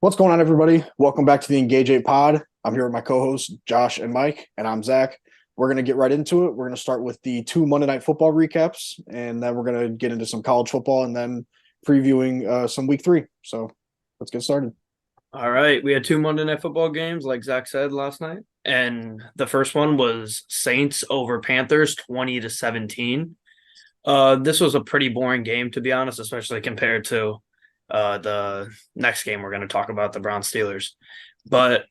What's going on, everybody? Welcome back to the Engage 8 pod. I'm here with my co-hosts, Josh and Mike, and I'm Zach. We're going to get right into it. We're going to start with the two Monday Night Football recaps, and then we're going to get into some college football and then previewing some week 3. So let's get started. All right. We had two Monday Night Football games, like Zach said last night. And the first one was Saints over Panthers, 20-17. This was a pretty boring game, to be honest, especially compared to the next game we're going to talk about, the Browns Steelers. But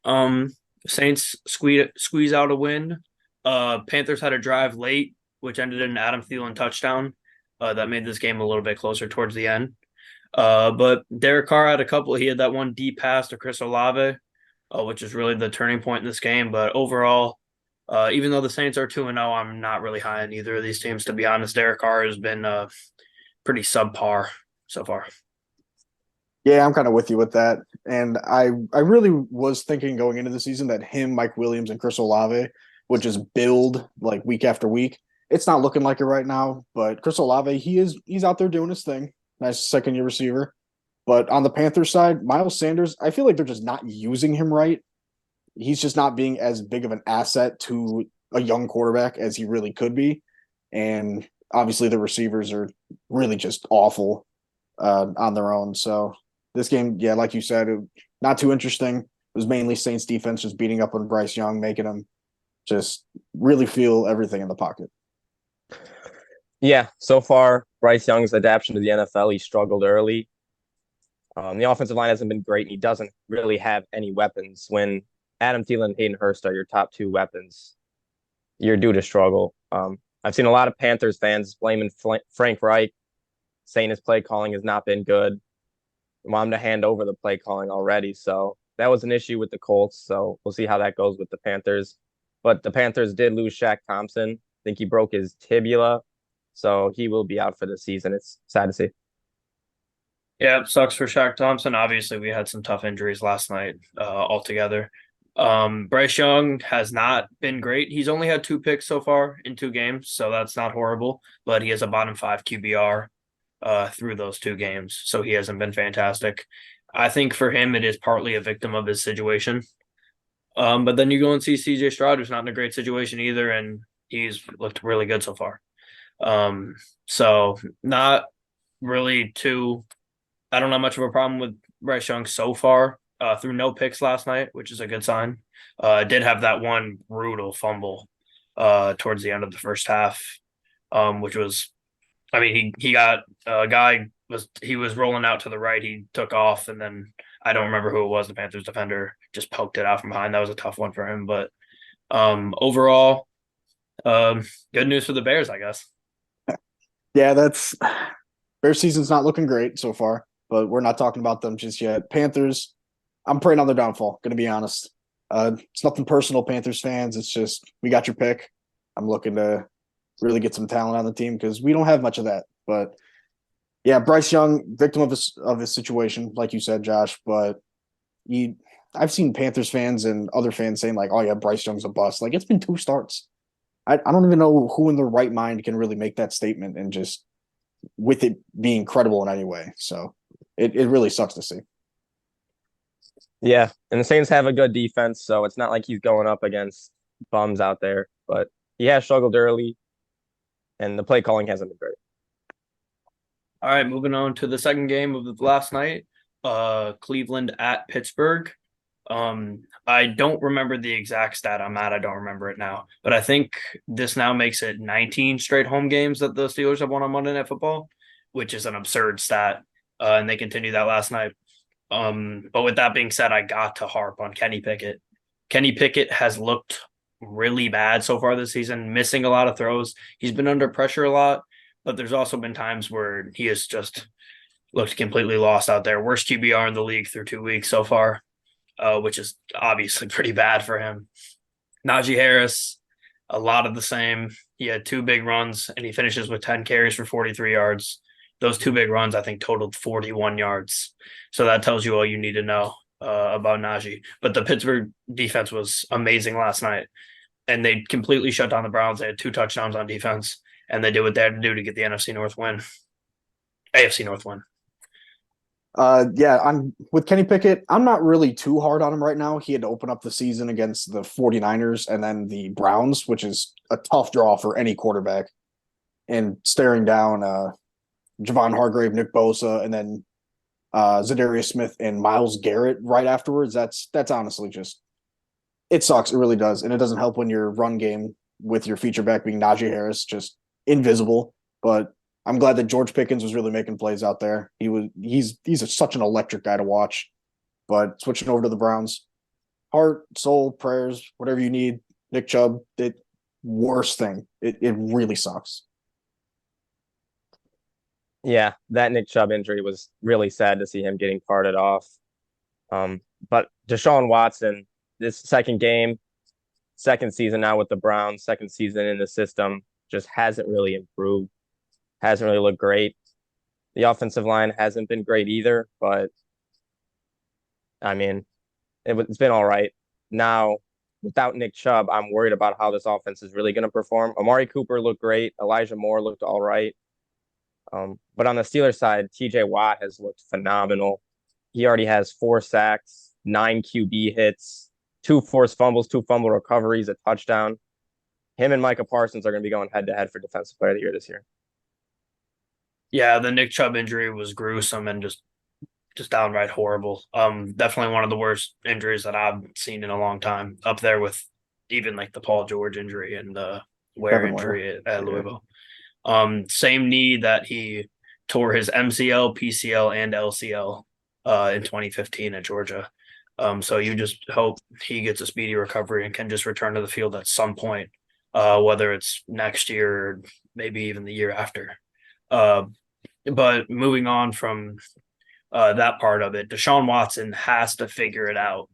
Saints squeeze out a win. Panthers had a drive late, which ended in an Adam Thielen touchdown. That made this game a little bit closer towards the end. But Derek Carr had a couple. He had that one deep pass to Chris Olave, which is really the turning point in this game. But overall, even though the Saints are 2-0, I'm not really high on either of these teams, to be honest. Derek Carr has been pretty subpar so far. Yeah, I'm kind of with you with that. And I really was thinking going into the season that him, Mike Williams, and Chris Olave would just build like week after week. It's not looking like it right now, but Chris Olave, he's out there doing his thing. Nice second-year receiver. But on the Panthers side, Miles Sanders, I feel like they're just not using him right. He's just not being as big of an asset to a young quarterback as he really could be. And obviously the receivers are really just awful on their own. So this game, yeah, like you said, not too interesting. It was mainly Saints defense just beating up on Bryce Young, making him just really feel everything in the pocket. Yeah, so far, Bryce Young's adaptation to the NFL, he struggled early. The offensive line hasn't been great, and he doesn't really have any weapons. When Adam Thielen and Hayden Hurst are your top two weapons, you're due to struggle. I've seen a lot of Panthers fans blaming Frank Reich, saying his play calling has not been good. I want him to hand over the play calling already. So that was an issue with the Colts. So we'll see how that goes with the Panthers. But the Panthers did lose Shaq Thompson. I think he broke his tibia. So he will be out for the season. It's sad to see. Yeah, it sucks for Shaq Thompson. Obviously, we had some tough injuries last night altogether. Bryce Young has not been great. He's only had 2 picks so far in 2 games, so that's not horrible. But he has a bottom 5 QBR through those 2 games, so he hasn't been fantastic. I think for him, it is partly a victim of his situation. But then you go and see CJ Stroud, who's not in a great situation either, and he's looked really good so far. So not really I don't have much of a problem with Bryce Young so far, through no picks last night, which is a good sign. Did have that one brutal fumble towards the end of the first half, which was, I mean, he got a guy he was rolling out to the right. He took off, and then I don't remember who it was. The Panthers defender just poked it out from behind. That was a tough one for him. But overall, good news for the Bears, I guess. Yeah, Bears season's not looking great so far, but we're not talking about them just yet. Panthers, I'm praying on their downfall, going to be honest. It's nothing personal, Panthers fans. It's just we got your pick. I'm looking to really get some talent on the team because we don't have much of that. But yeah, Bryce Young, victim of his situation, like you said, Josh. But I've seen Panthers fans and other fans saying like, "Oh yeah, Bryce Young's a bust." Like it's been 2 starts. I don't even know who in their right mind can really make that statement and just with it being credible in any way. So it really sucks to see. Yeah, and the Saints have a good defense, so it's not like he's going up against bums out there. But he has struggled early, and the play calling hasn't been great. All right, moving on to the second game of the last night, Cleveland at Pittsburgh. I don't remember the exact stat I'm at. I don't remember it now, but I think this now makes it 19 straight home games that the Steelers have won on Monday Night Football, which is an absurd stat. And they continued that last night. But with that being said, I got to harp on Kenny Pickett. Kenny Pickett has looked really bad so far this season, missing a lot of throws. He's been under pressure a lot, but there's also been times where he has just looked completely lost out there. Worst QBR in the league through 2 weeks so far. Which is obviously pretty bad for him. Najee Harris, a lot of the same. He had 2 big runs, and he finishes with 10 carries for 43 yards. Those 2 big runs, I think, totaled 41 yards. So that tells you all you need to know about Najee. But the Pittsburgh defense was amazing last night, and they completely shut down the Browns. They had 2 touchdowns on defense, and they did what they had to do to get the AFC North win. Yeah, I'm with Kenny Pickett. I'm not really too hard on him right now. He had to open up the season against the 49ers and then the Browns, which is a tough draw for any quarterback. And staring down Javon Hargrave, Nick Bosa, and then Zadarius Smith and Myles Garrett right afterwards. That's honestly just it sucks. It really does, and it doesn't help when your run game with your feature back being Najee Harris just invisible. But I'm glad that George Pickens was really making plays out there. Such an electric guy to watch. But switching over to the Browns, heart, soul, prayers, whatever you need. Nick Chubb, it worst thing. It really sucks. Yeah, that Nick Chubb injury was really sad to see him getting parted off. But Deshaun Watson, this second game, second season now with the Browns, second season in the system, just hasn't really improved, hasn't really looked great. The offensive line hasn't been great either, but I mean, it's been all right. Now, without Nick Chubb, I'm worried about how this offense is really going to perform. Amari Cooper looked great. Elijah Moore looked all right. But on the Steelers side, TJ Watt has looked phenomenal. He already has 4 sacks, 9 QB hits, 2 forced fumbles, 2 fumble recoveries, a touchdown. Him and Micah Parsons are going to be going head to head for Defensive Player of the Year this year. Yeah, the Nick Chubb injury was gruesome and just downright horrible. Definitely one of the worst injuries that I've seen in a long time. Up there with even like the Paul George injury and the Ware injury at Louisville. Same knee that he tore his MCL, PCL, and LCL in 2015 at Georgia. So you just hope he gets a speedy recovery and can just return to the field at some point, whether it's next year or maybe even the year after. But moving on from that part of it, Deshaun Watson has to figure it out.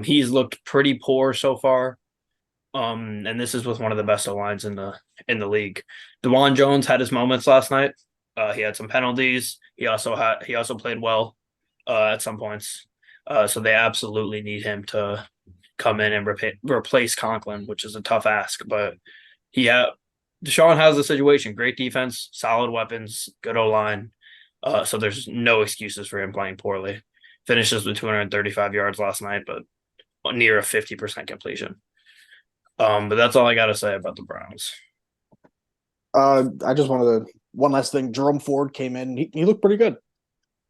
He's looked pretty poor so far. And this is with one of the best lines in the league. DeJuan Jones had his moments last night. He had some penalties. He also played well at some points. So they absolutely need him to come in and replace Conklin, which is a tough ask. But Deshaun has the situation: great defense, solid weapons, good O line. So there's no excuses for him playing poorly. Finishes with 235 yards last night, but near a 50% completion. But that's all I got to say about the Browns. I just wanted to one last thing. Jerome Ford came in. He looked pretty good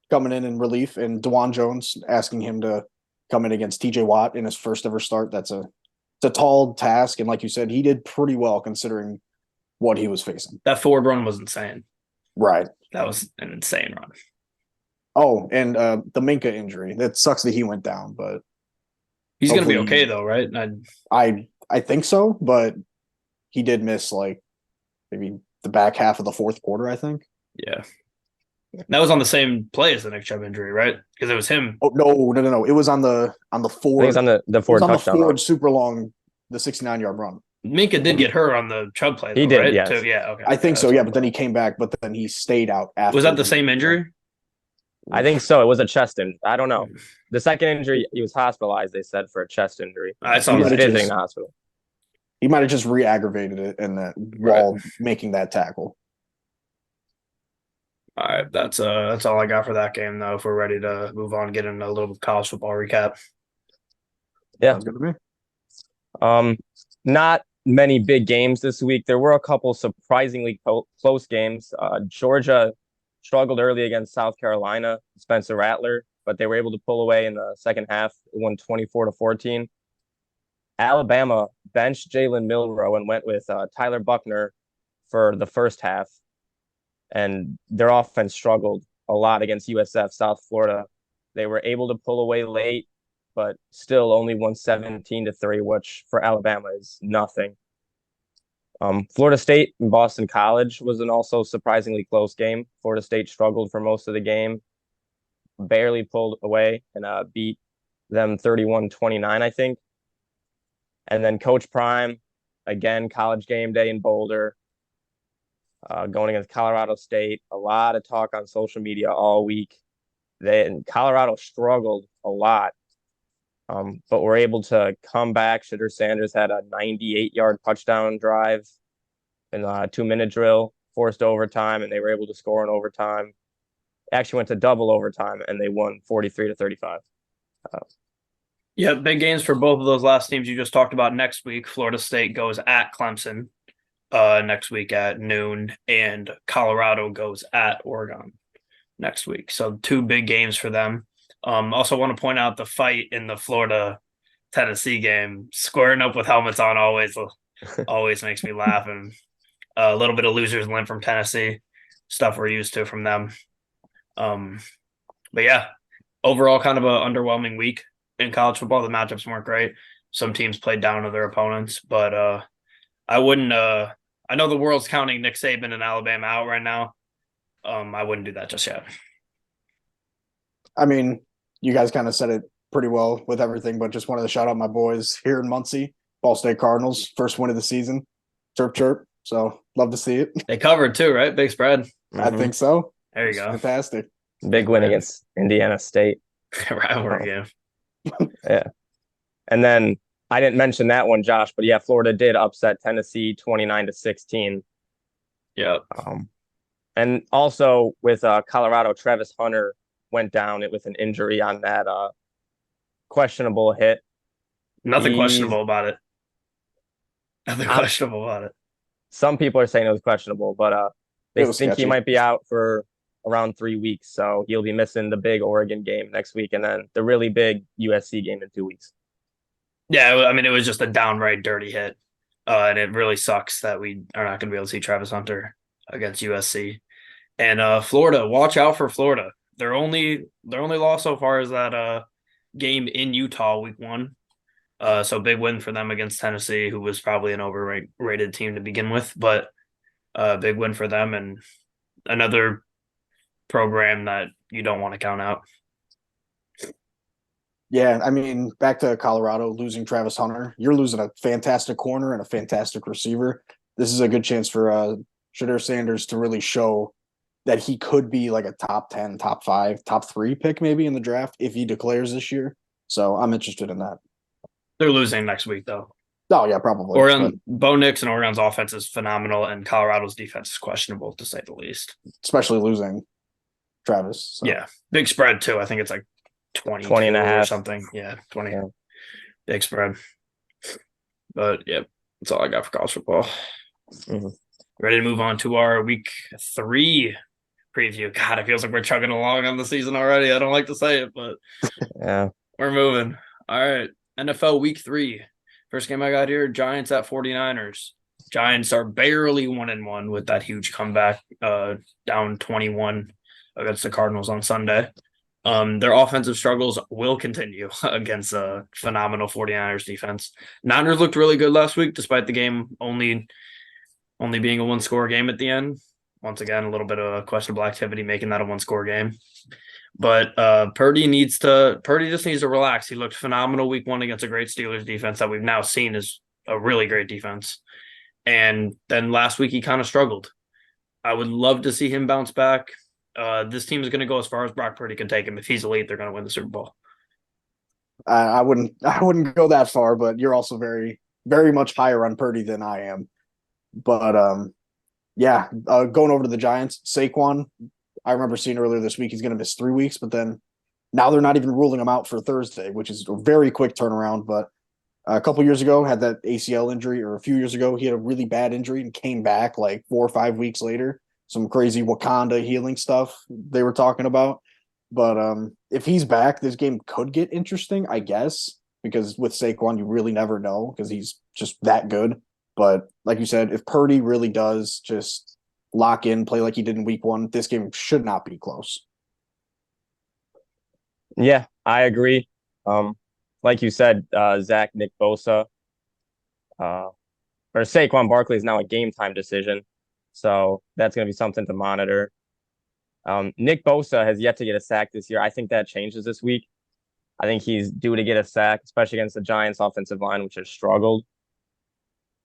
coming in relief, and DeJuan Jones asking him to come in against TJ Watt in his first ever start. It's a tall task, and like you said, he did pretty well considering what he was facing. That Ford run was insane. Right. That was an insane run. Oh, and the Minka injury. That sucks that he went down, but he's going to be okay though, right? I think so, but he did miss like maybe the back half of the fourth quarter, I think. Yeah. That was on the same play as the Nick Chubb injury, right? Because it was him. Oh no! It was on the Ford. I think it's on the Ford touchdown. The Ford super long, the 69-yard run. Minka did get hurt on the Chubb play, though, he did, right? yes. So, yeah, okay. I think so, yeah. But then he came back, but then he stayed out after. Was that the same injury? I think so. It was a chest injury. I don't know. The second injury, he was hospitalized, they said, for a chest injury. I saw he was visiting the hospital. He might have just re-aggravated it while making that tackle. All right, that's all I got for that game, though. If we're ready to move on, get into a little college football recap. Yeah, sounds good to me. Not many big games this week. There were a couple surprisingly close games. Georgia struggled early against South Carolina, Spencer Rattler, but they were able to pull away in the second half. It won 24-14. Alabama benched Jalen Milroe and went with Tyler Buckner for the first half. And their offense struggled a lot against USF, South Florida. They were able to pull away late, but still only won 17-3, which for Alabama is nothing. Florida State and Boston College was an also surprisingly close game. Florida State struggled for most of the game, barely pulled away and beat them 31-29, I think. And then Coach Prime, again, college game day in Boulder, going against Colorado State. A lot of talk on social media all week. Colorado struggled a lot, but were able to come back. Shedeur Sanders had a 98-yard touchdown drive in a 2-minute drill, forced overtime, and they were able to score in overtime. actually went to double overtime and they won 43-35. Yeah, big games for both of those last teams you just talked about next week. Florida State goes at Clemson next week at noon, and Colorado goes at Oregon next week. So two big games for them. Also want to point out the fight in the Florida Tennessee game, squaring up with helmets on always makes me laugh, and a little bit of losers limp from Tennessee, stuff we're used to from them. But yeah, overall kind of an underwhelming week in college football. The matchups weren't great. Some teams played down to their opponents, but I wouldn't I know the world's counting Nick Saban and Alabama out right now. I wouldn't do that just yet. I mean, you guys kind of said it pretty well with everything, but just wanted to shout out my boys here in Muncie, Ball State Cardinals, first win of the season. Chirp, chirp. So love to see it. They covered too, right? Big spread. I think so. There you go. Fantastic. Big win against Indiana State. Rivalry game. Yeah. And then I didn't mention that one, Josh, but yeah, Florida did upset Tennessee 29-16. Yeah. And also with Colorado, Travis Hunter went down with an injury on that questionable hit. Nothing questionable about it. Nothing questionable about it. Some people are saying it was questionable, but they think sketchy. he might be out for around 3 weeks. So he'll be missing the big Oregon game next week and then the really big USC game in 2 weeks. Yeah, I mean, it was just a downright dirty hit. And it really sucks that we are not going to be able to see Travis Hunter against USC. And Florida, watch out for Florida. Their only loss so far is that game in Utah week 1. So big win for them against Tennessee, who was probably an overrated team to begin with, but big win for them and another program that you don't want to count out. Yeah, I mean, back to Colorado, losing Travis Hunter. You're losing a fantastic corner and a fantastic receiver. This is a good chance for Shedeur Sanders to really show that he could be like a top 10, top 5, top 3 pick maybe in the draft if he declares this year. So I'm interested in that. They're losing next week, though. Oh, yeah, probably. Oregon, Bo Nix and Oregon's offense is phenomenal, and Colorado's defense is questionable, to say the least. Especially losing Travis. So. Yeah, big spread, too. I think it's like 20 and a half or something. Yeah, 20. Yeah. Big spread. But, yeah, that's all I got for college football. Mm-hmm. Ready to move on to our week 3 preview. God, it feels like we're chugging along on the season already. I don't like to say it, but yeah, we're moving. All right, NFL week 3. First game I got here, Giants at 49ers. Giants are barely 1-1 with that huge comeback, down 21 against the Cardinals on Sunday. Their offensive struggles will continue against a phenomenal 49ers defense. Niners looked really good last week, despite the game only being a 1-score game at the end. Once again, a little bit of questionable activity making that a 1-score game. But Purdy just needs to relax. He looked phenomenal week 1 against a great Steelers defense that we've now seen is a really great defense. And then last week he kind of struggled. I would love to see him bounce back. This team is going to go as far as Brock Purdy can take him. If he's elite, they're going to win the Super Bowl. I wouldn't go that far, but you're also very, very much higher on Purdy than I am. But going over to the Giants, Saquon, I remember seeing earlier this week he's going to miss 3 weeks, but then now they're not even ruling him out for Thursday, which is a very quick turnaround. But a couple years ago had that ACL injury, or a few years ago he had a really bad injury and came back like 4 or 5 weeks later. Some crazy Wakanda healing stuff they were talking about. But if he's back, this game could get interesting, I guess, because with Saquon you really never know because he's just that good. But like you said, if Purdy really does just lock in, play like he did in week 1, this game should not be close. Yeah, I agree. Like you said, Zach, Nick Bosa, or Saquon Barkley is now a game time decision. So that's going to be something to monitor. Nick Bosa has yet to get a sack this year. I think that changes this week. I think he's due to get a sack, especially against the Giants offensive line, which has struggled.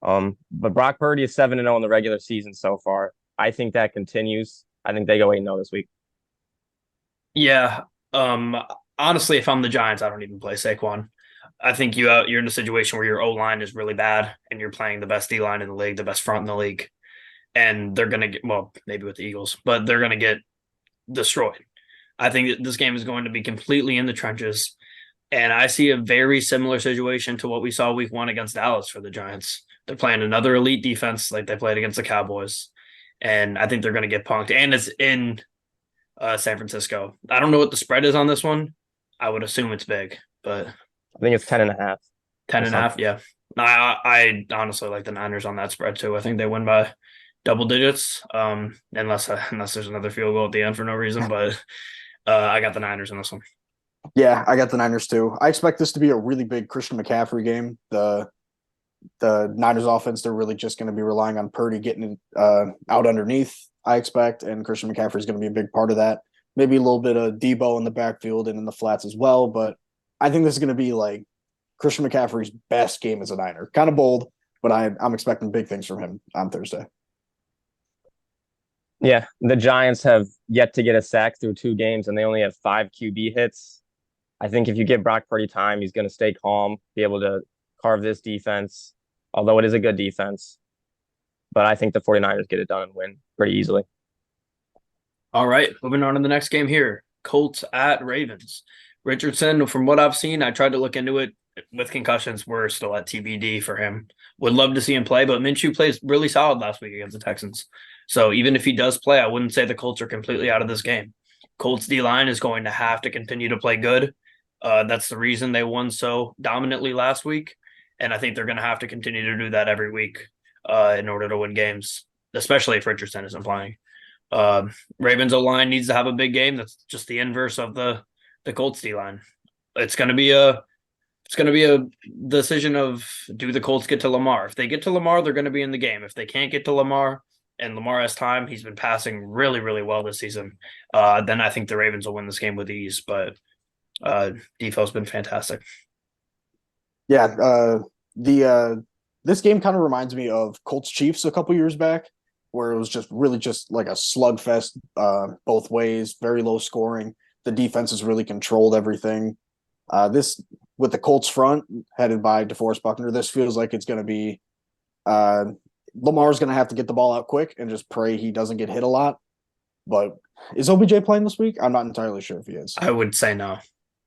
But Brock Purdy is 7-0 in the regular season so far. I think that continues. I think they go 8-0 this week. Yeah. Honestly, if I'm the Giants, I don't even play Saquon. I think you're in a situation where your O-line is really bad and you're playing the best D-line in the league, the best front in the league. And they're going to get, well, maybe with the Eagles, but they're going to get destroyed. I think that this game is going to be completely in the trenches. And I see a very similar situation to what we saw week 1 against Dallas for the Giants. They're playing another elite defense like they played against the Cowboys. And I think they're going to get punked. And it's in San Francisco. I don't know what the spread is on this one. I would assume it's big, but I think it's 10.5. 10.5. Yeah. I honestly like the Niners on that spread too. I think they win by double digits, unless there's another field goal at the end for no reason. But I got the Niners in this one. Yeah, I got the Niners too. I expect this to be a really big Christian McCaffrey game. The Niners offense, they're really just going to be relying on Purdy getting out underneath, I expect, and Christian McCaffrey is going to be a big part of that. Maybe a little bit of Debo in the backfield and in the flats as well, but I think this is going to be like Christian McCaffrey's best game as a Niner. Kind of bold, but I'm expecting big things from him on Thursday. Yeah, the Giants have yet to get a sack through 2 games, and they only have 5 QB hits. I think if you give Brock Purdy time, he's going to stay calm, be able to carve this defense, although it is a good defense. But I think the 49ers get it done and win pretty easily. All right, moving on to the next game here. Colts at Ravens. Richardson, from what I've seen, I tried to look into it. With concussions, we're still at TBD for him. Would love to see him play, but Minshew plays really solid last week against the Texans. So even if he does play, I wouldn't say the Colts are completely out of this game. Colts D-line is going to have to continue to play good. That's the reason they won so dominantly last week. And I think they're going to have to continue to do that every week in order to win games, especially if Richardson isn't playing. Ravens O-line needs to have a big game. That's just the inverse of the Colts D-line. It's going to be a decision of, do the Colts get to Lamar? If they get to Lamar, they're going to be in the game. If they can't get to Lamar and Lamar has time, he's been passing really, really well this season. Then I think the Ravens will win this game with ease. But Defoe's been fantastic. Yeah, this game kind of reminds me of Colts Chiefs a couple years back, where it was just really just like a slugfest both ways, very low scoring. The defense has really controlled everything. This with the Colts front headed by DeForest Buckner, this feels like it's going to be Lamar's going to have to get the ball out quick and just pray he doesn't get hit a lot. But is OBJ playing this week? I'm not entirely sure if he is. I would say no.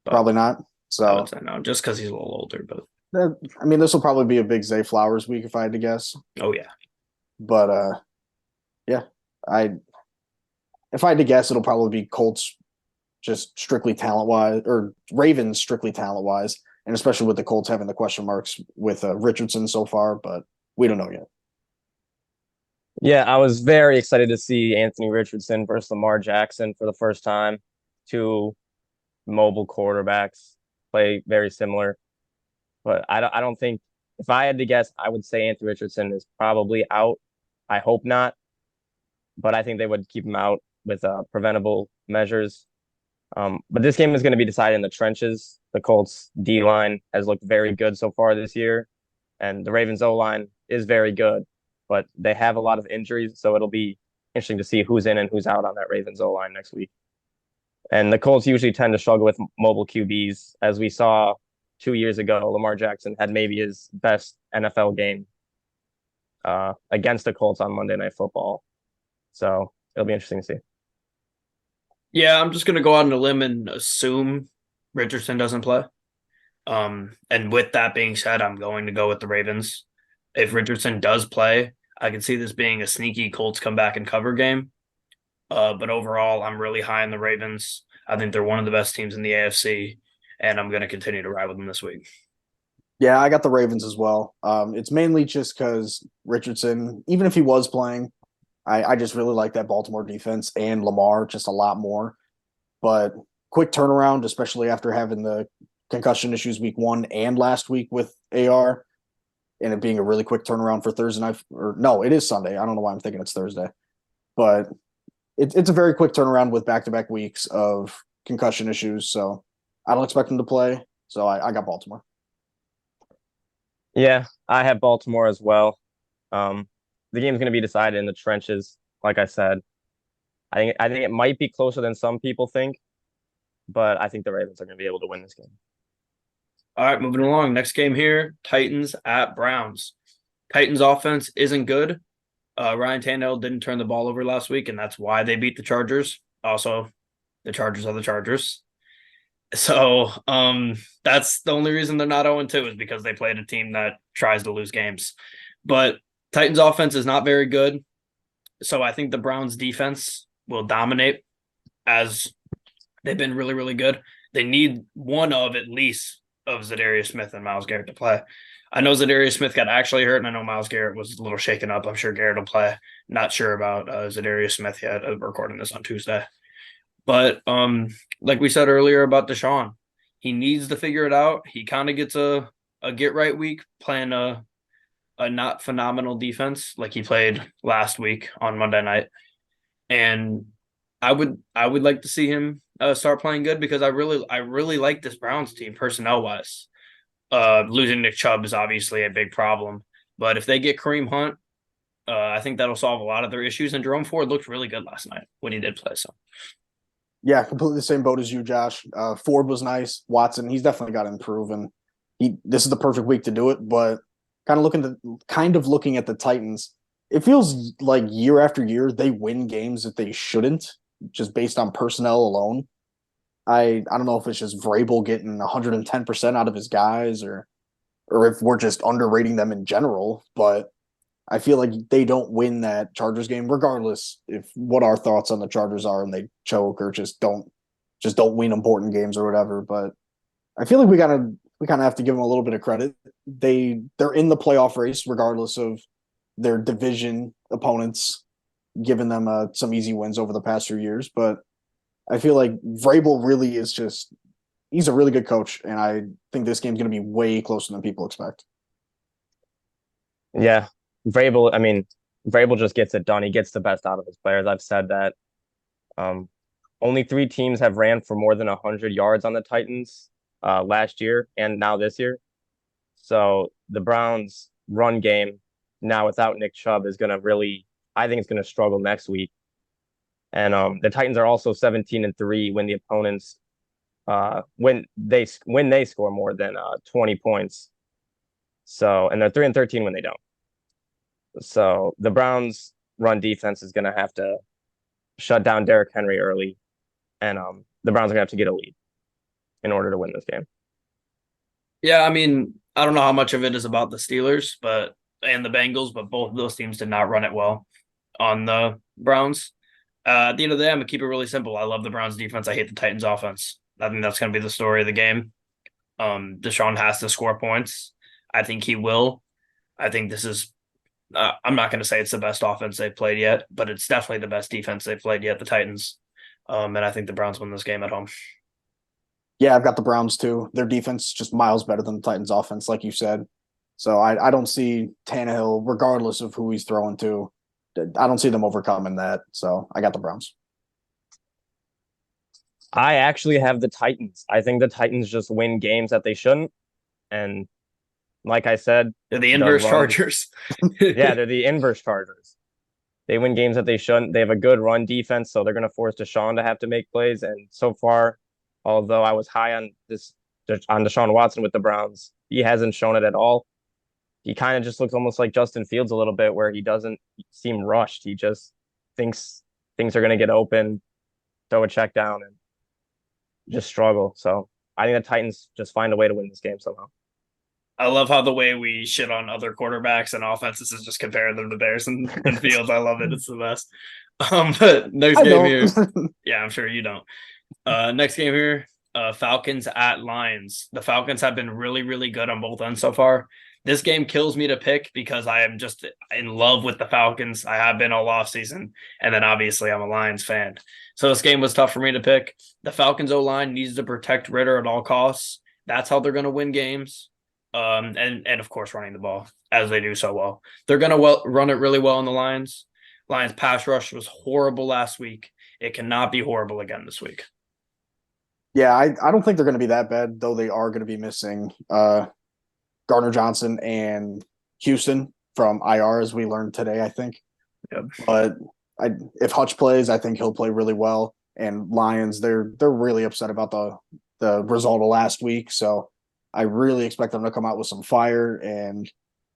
Probably not. So I would say no, just because he's a little older. But I mean, this will probably be a big Zay Flowers week if I had to guess. oh yeah. But yeah, if I had to guess, it'll probably be Colts just strictly talent wise, or Ravens strictly talent wise, and especially with the Colts having the question marks with Richardson so far, but we don't know yet. Yeah, I was very excited to see Anthony Richardson versus Lamar Jackson for the first time. 2 mobile quarterbacks play very similar, but I don't think, if I had to guess, I would say Anthony Richardson is probably out. I hope not, but I think they would keep him out with preventable measures. But this game is going to be decided in the trenches. The Colts D-line has looked very good so far this year, and the Ravens O-line is very good, but they have a lot of injuries, so it'll be interesting to see who's in and who's out on that Ravens O-line next week. And the Colts usually tend to struggle with mobile QBs. As we saw 2 years ago, Lamar Jackson had maybe his best NFL game against the Colts on Monday Night Football. So it'll be interesting to see. Yeah, I'm just going to go out on a limb and assume Richardson doesn't play. And with that being said, I'm going to go with the Ravens. If Richardson does play, I can see this being a sneaky Colts come back and cover game. But overall, I'm really high on the Ravens. I think they're one of the best teams in the AFC, and I'm going to continue to ride with them this week. Yeah, I got the Ravens as well. It's mainly just because Richardson, even if he was playing, I just really like that Baltimore defense and Lamar just a lot more. But quick turnaround, especially after having the concussion issues week 1 and last week with AR, and it being a really quick turnaround for Thursday night. Or no, it is Sunday. I don't know why I'm thinking it's Thursday. But it's a very quick turnaround with back-to-back weeks of concussion issues. So I don't expect him to play. So I got Baltimore. Yeah, I have Baltimore as well. The game's going to be decided in the trenches, like I said. I think it might be closer than some people think, but I think the Ravens are going to be able to win this game. All right, moving along. Next game here, Titans at Browns. Titans offense isn't good. Ryan Tannehill didn't turn the ball over last week, and that's why they beat the Chargers. Also, The Chargers are the Chargers. So that's the only reason they're not 0-2 is because they played a team that tries to lose games. But Titans offense is not very good. So I think the Browns defense will dominate as they've been really, really good. They need one of at least of Zadarius Smith and Myles Garrett to play. I know Zadarius Smith got actually hurt, and I know Myles Garrett was a little shaken up. I'm sure Garrett will play. Not sure about Zadarius Smith yet. I'm recording this on Tuesday. But like we said earlier about Deshaun, he needs to figure it out. He kind of gets a get right week playing a not phenomenal defense like he played last week on Monday night. And I would like to see him start playing good because I really like this Browns team personnel wise. Losing Nick Chubb is obviously a big problem, but if they get Kareem Hunt, I think that'll solve a lot of their issues. And Jerome Ford looked really good last night when he did play. So, Yeah, completely the same boat as you, Josh. Ford was nice. Watson, he's definitely got to improve, and this is the perfect week to do it. But kind of looking at the Titans, it feels like year after year they win games that they shouldn't, just based on personnel alone. I don't know if it's just Vrabel getting 110% out of his guys, or if we're just underrating them in general. But I feel like they don't win that Chargers game, regardless if what our thoughts on the Chargers are, and they choke or just don't win important games or whatever. But I feel like we kind of have to give them a little bit of credit. They're in the playoff race regardless of their division opponents giving them some easy wins over the past few years. But I feel like Vrabel really is he's a really good coach, and I think this game's going to be way closer than people expect. Yeah, Vrabel just gets it done. He gets the best out of his players. I've said that. Only 3 teams have ran for more than 100 yards on the Titans last year and now this year. So the Browns' run game now without Nick Chubb is going to really, I think it's going to struggle next week. And the Titans are also 17-3 when the opponents when they score more than 20 points. So, and they're 3-13 when they don't. So the Browns' run defense is going to have to shut down Derrick Henry early, and the Browns are going to have to get a lead in order to win this game. yeah, I mean, I don't know how much of it is about the Steelers, and the Bengals, but both of those teams did not run it well on the Browns. At the end of the day, I'm gonna keep it really simple. I love the Browns defense. I hate the Titans offense. I think that's gonna be the story of the game. Deshaun has to score points. I think he will. I think this is. I'm not going to say it's the best offense they've played yet, but it's definitely the best defense they've played yet. The Titans, and I think the Browns win this game at home. Yeah, I've got the Browns too. Their defense just miles better than the Titans' offense, like you said. So I don't see Tannehill, regardless of who he's throwing to. I don't see them overcoming that. So I got the Browns. I actually have the Titans. I think the Titans just win games that they shouldn't. And like I said, They're the inverse Chargers. Yeah, they're the inverse Chargers. They win games that they shouldn't. They have a good run defense, so they're going to force Deshaun to have to make plays. And so far, although I was high on Deshaun Watson with the Browns, he hasn't shown it at all. He kind of just looks almost like Justin Fields a little bit, where he doesn't seem rushed. He just thinks things are going to get open, throw a check down, and just struggle. So I think the Titans just find a way to win this game somehow. I love how the way we shit on other quarterbacks and offenses is just comparing them to Bears and Fields. I love it. It's the best. But next game here. Yeah, I'm sure you don't. Next game here, Falcons at Lions. The Falcons have been really, really good on both ends so far. This game kills me to pick because I am just in love with the Falcons. I have been all offseason. And then obviously I'm a Lions fan. So this game was tough for me to pick. The Falcons O-line needs to protect Ritter at all costs. That's how they're going to win games. And of course running the ball as they do so well. They're going to run it really well on the Lions. Lions pass rush was horrible last week. It cannot be horrible again this week. Yeah, I don't think they're going to be that bad, though they are going to be missing Gardner Johnson and Houston from IR, as we learned today, I think. Yep. But if Hutch plays, I think he'll play really well. And Lions, they're really upset about the result of last week. So I really expect them to come out with some fire. And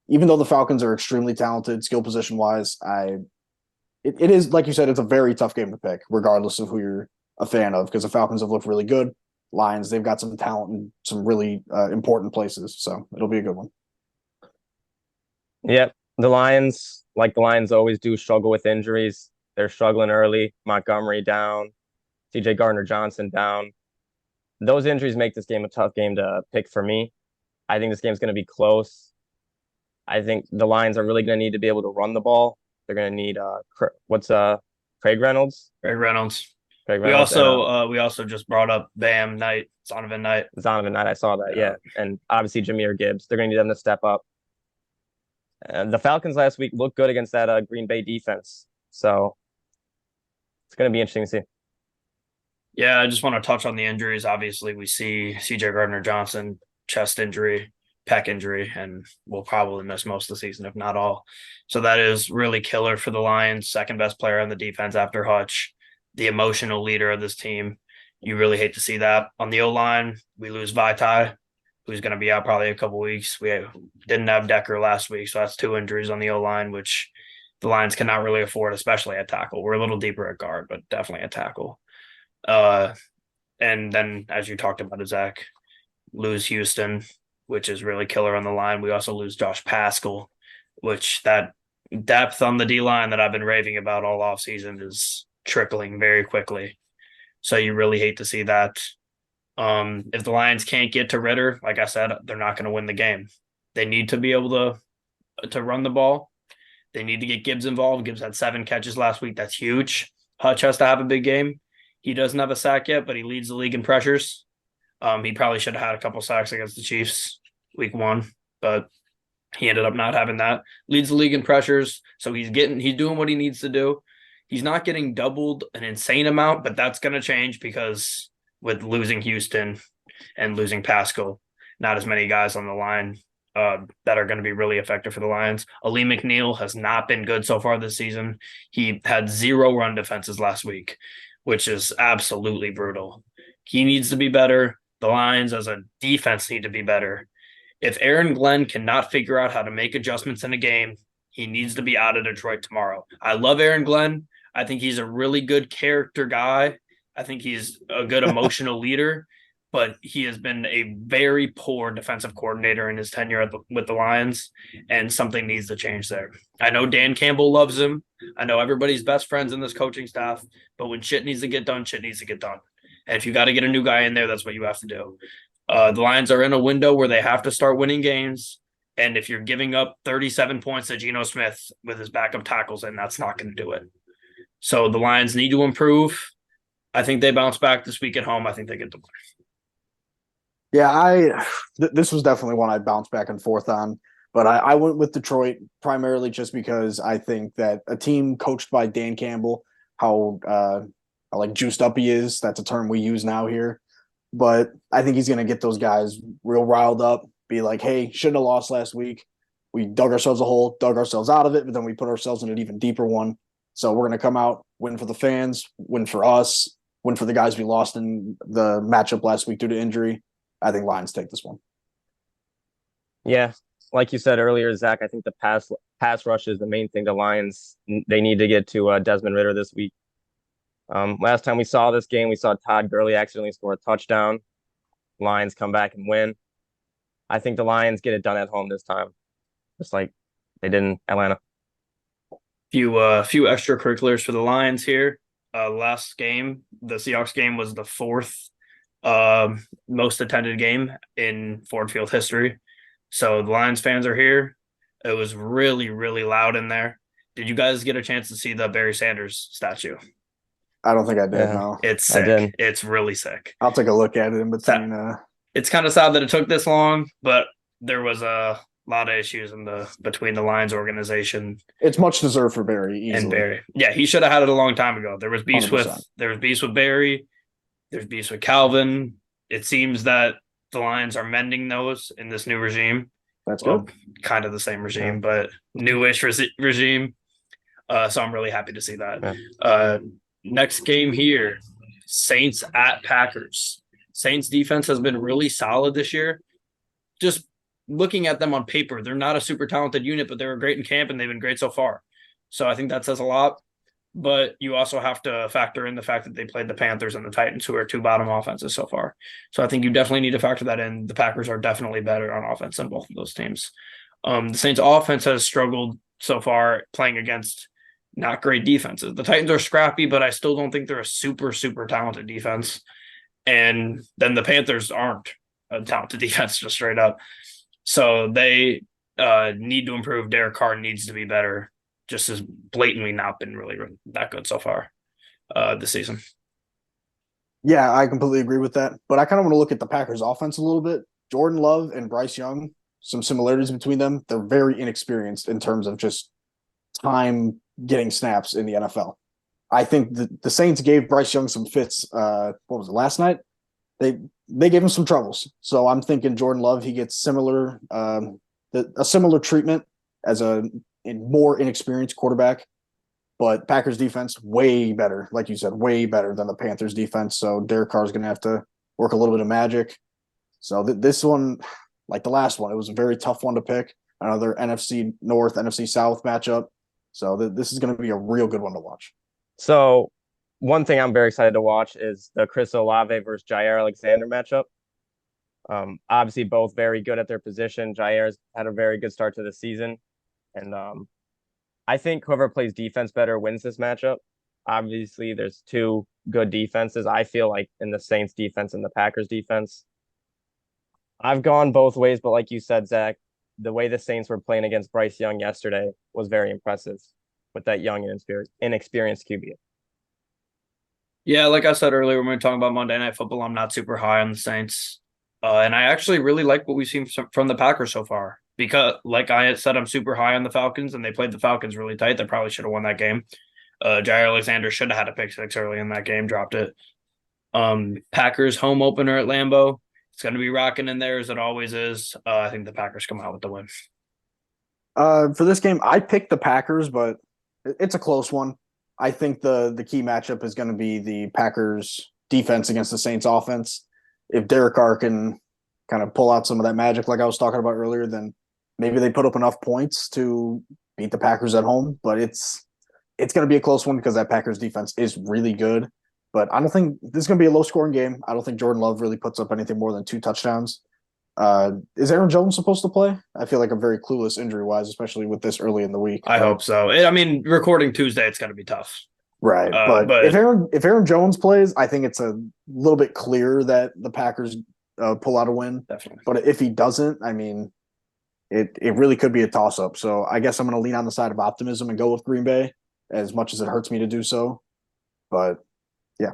even though the Falcons are extremely talented, skill position wise, it is, like you said, it's a very tough game to pick, regardless of who a fan of because the Falcons have looked really good. Lions, they've got some talent in some really important places, so it'll be a good one. Yep. The Lions, like the Lions always do, struggle with injuries. They're struggling early. Montgomery down, CJ Gardner-Johnson down. Those injuries make this game a tough game to pick for me. I think this game's going to be close. I think the Lions are really going to need to be able to run the ball. They're going to need Craig Reynolds. Craig Reynolds. Craig We Reynolds also just brought up Bam Knight, Zonovan Knight. Zonovan Knight. I saw that, yeah. And obviously Jahmyr Gibbs. They're going to need them to step up. And the Falcons last week looked good against that Green Bay defense. So it's going to be interesting to see. Yeah, I just want to touch on the injuries. Obviously, we see CJ Gardner-Johnson, chest injury, pec injury, and will probably miss most of the season, if not all. So that is really killer for the Lions. Second best player on the defense after Hutch, the emotional leader of this team. You really hate to see that. On the O-line, we lose Vaitai, who's going to be out probably a couple weeks. We didn't have Decker last week, so that's 2 injuries on the O-line, which the Lions cannot really afford, especially at tackle. We're a little deeper at guard, but definitely at tackle. And then, as you talked about, Zach, lose Houston, which is really killer on the line. We also lose Josh Pascal, which that depth on the D-line that I've been raving about all offseason is trickling very quickly. So you really hate to see that. If the Lions can't get to Ritter, like I said, they're not going to win the game. They need to be able to run the ball. They need to get Gibbs involved. Gibbs had 7 catches last week. That's huge. Hutch has to have a big game. He doesn't have a sack yet, but he leads the league in pressures. He probably should have had a couple sacks against the Chiefs week 1, but he ended up not having that. Leads the league in pressures, so he's doing what he needs to do. He's not getting doubled an insane amount, but that's going to change because with losing Houston and losing Pascal, not as many guys on the line that are going to be really effective for the Lions. Ali McNeil has not been good so far this season. He had 0 run defenses last week, which is absolutely brutal. He needs to be better. The Lions as a defense need to be better. If Aaron Glenn cannot figure out how to make adjustments in a game, he needs to be out of Detroit tomorrow. I love Aaron Glenn. I think he's a really good character guy. I think he's a good emotional leader, but he has been a very poor defensive coordinator in his tenure with the Lions, and something needs to change there. I know Dan Campbell loves him. I know everybody's best friends in this coaching staff, but when shit needs to get done, shit needs to get done. And if you got to get a new guy in there, that's what you have to do. The Lions are in a window where they have to start winning games. And if you're giving up 37 points to Geno Smith with his backup tackles, then that's not going to do it. So the Lions need to improve. I think they bounce back this week at home. I think they get the win. Yeah, this was definitely one I bounced back and forth on, but I went with Detroit primarily just because I think that a team coached by Dan Campbell, how like juiced up he is, that's a term we use now here, but I think he's going to get those guys real riled up, be like, hey, shouldn't have lost last week. We dug ourselves a hole, dug ourselves out of it, but then we put ourselves in an even deeper one. So we're going to come out, win for the fans, win for us, win for the guys we lost in the matchup last week due to injury. I think Lions take this one. Yeah, like you said earlier, Zach, I think the pass rush is the main thing. The Lions, they need to get to Desmond Ritter this week. Last time we saw this game, we saw Todd Gurley accidentally score a touchdown. Lions come back and win. I think the Lions get it done at home this time, just like they did in Atlanta. Few extracurriculars for the Lions here. Last game, the Seahawks game, was the 4th most attended game in Ford Field history. So the Lions fans are here. It was really, really loud in there. Did you guys get a chance to see the Barry Sanders statue? I don't think I did. No, it's sick. It's really sick. I'll take a look at it in between. It's kind of sad that it took this long, but there was a lot of issues between the Lions organization. It's much deserved for Barry easily. And Barry. Yeah, he should have had it a long time ago. There was beefs 100%. with Barry. There's beefs with Calvin. It seems that the Lions are mending those in this new regime. That's good. Kind of the same regime, but newish regime. So I'm really happy to see that. Yeah. Next game here, Saints at Packers. Saints defense has been really solid this year. Just looking at them on paper, they're not a super talented unit, but they were great in camp and they've been great so far. So I think that says a lot. but you also have to factor in the fact that they played the Panthers and the Titans, who are two bottom offenses so far. So I think you definitely need to factor that in. The Packers are definitely better on offense than both of those teams. The Saints offense has struggled so far playing against not great defenses. The Titans are scrappy, but I still don't think they're a super, super talented defense. And then the Panthers aren't a talented defense, just straight up. So they need to improve. Derek Carr needs to be better. Just as blatantly not been really that good so far this season. Yeah, I completely agree with that. But I kind of want to look at the Packers offense a little bit. Jordan Love and Bryce Young, some similarities between them. They're very inexperienced in terms of just time getting snaps in the NFL. I think the Saints gave Bryce Young some fits. What was it, last night? They gave him some troubles. So I'm thinking Jordan Love, he gets a similar treatment as a more inexperienced quarterback. But Packers defense, way better, like you said, way better than the Panthers defense. So Derek Carr is going to have to work a little bit of magic. So this one, like the last one, it was a very tough one to pick. Another NFC North, NFC South matchup. So this is going to be a real good one to watch. So one thing I'm very excited to watch is the Chris Olave versus Jair Alexander matchup. Obviously, both very good at their position. Jair's had a very good start to the season, and I think whoever plays defense better wins this matchup. Obviously, there's two good defenses. I feel like in the Saints defense and the Packers defense. I've gone both ways, but like you said, Zach, the way the Saints were playing against Bryce Young yesterday was very impressive with that young and inexperienced QB. Yeah, like I said earlier when we were talking about Monday Night Football, I'm not super high on the Saints. And I actually really like what we've seen from the Packers so far. Because, like I said, I'm super high on the Falcons, and they played the Falcons really tight. They probably should have won that game. Jair Alexander should have had a pick six early in that game, dropped it. Packers home opener at Lambeau. It's going to be rocking in there as it always is. I think the Packers come out with the win. For this game, I picked the Packers, but it's a close one. I think the key matchup is going to be the Packers defense against the Saints offense. If Derek Carr can kind of pull out some of that magic like I was talking about earlier, then maybe they put up enough points to beat the Packers at home. But it's going to be a close one because that Packers defense is really good. But I don't think this is going to be a low-scoring game. I don't think Jordan Love really puts up anything more than 2 touchdowns. Is Aaron Jones supposed to play? I feel like I'm very clueless injury-wise, especially with this early in the week. I hope so. I mean, recording Tuesday, it's going to be tough. Right. But if Aaron Jones plays, I think it's a little bit clearer that the Packers pull out a win. Definitely. But if he doesn't, I mean, it really could be a toss-up. So I guess I'm going to lean on the side of optimism and go with Green Bay, as much as it hurts me to do so. But yeah.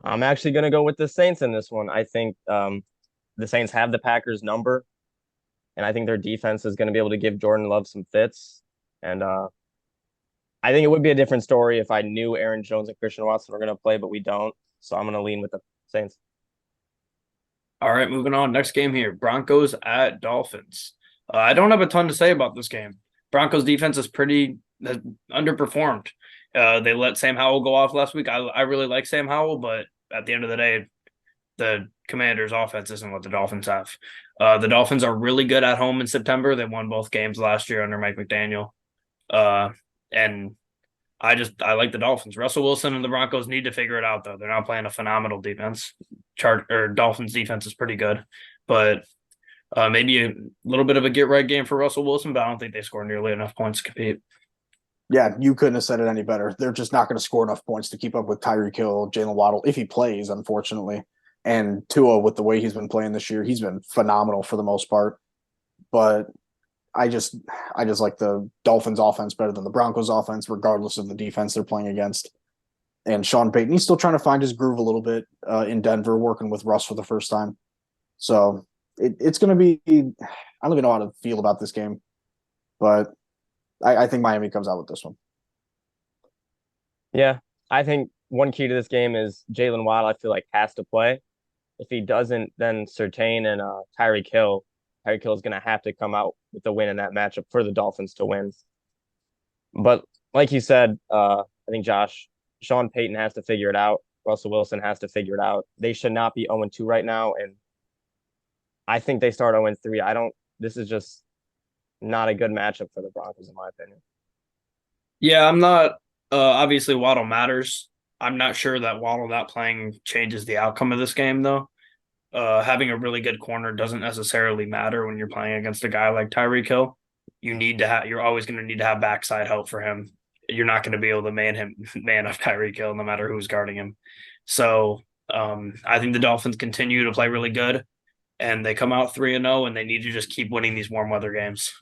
I'm actually going to go with the Saints in this one. I think the Saints have the Packers number, and I think their defense is going to be able to give Jordan Love some fits. And I think it would be a different story if I knew Aaron Jones and Christian Watson were going to play, but we don't. So I'm going to lean with the Saints. All right, moving on. Next game here, Broncos at Dolphins. I don't have a ton to say about this game. Broncos defense is pretty underperformed. They let Sam Howell go off last week. I really like Sam Howell, but at the end of the day, the Commanders' offense isn't what the Dolphins have. The Dolphins are really good at home in September. They won both games last year under Mike McDaniel. And I like the Dolphins. Russell Wilson and the Broncos need to figure it out, though. They're not playing a phenomenal defense. Dolphins defense is pretty good, but maybe a little bit of a get right game for Russell Wilson, but I don't think they score nearly enough points to compete. Yeah, you couldn't have said it any better. They're just not going to score enough points to keep up with Tyreek Hill, Jalen Waddle, if he plays, unfortunately. And Tua, with the way he's been playing this year, he's been phenomenal for the most part. But I just like the Dolphins offense better than the Broncos offense, regardless of the defense they're playing against. And Sean Payton, he's still trying to find his groove a little bit in Denver, working with Russ for the first time. So it's going to be – I don't even know how to feel about this game. But I think Miami comes out with this one. Yeah, I think one key to this game is Jalen Waddle, I feel like, has to play. If he doesn't, then Surtain and Tyreek Hill is going to have to come out with the win in that matchup for the Dolphins to win. But like you said, I think Sean Payton has to figure it out. Russell Wilson has to figure it out. They should not be 0-2 right now, and I think they start 0-3. This is just not a good matchup for the Broncos, in my opinion. Yeah, I'm not. Obviously, Waddle matters. I'm not sure that Waddle not playing changes the outcome of this game, though. Having a really good corner doesn't necessarily matter when you're playing against a guy like Tyreek Hill. You need to have. You're always going to need to have backside help for him. You're not going to be able to man up Tyreek Hill, no matter who's guarding him. So, I think the Dolphins continue to play really good, and they come out 3-0, and they need to just keep winning these warm weather games.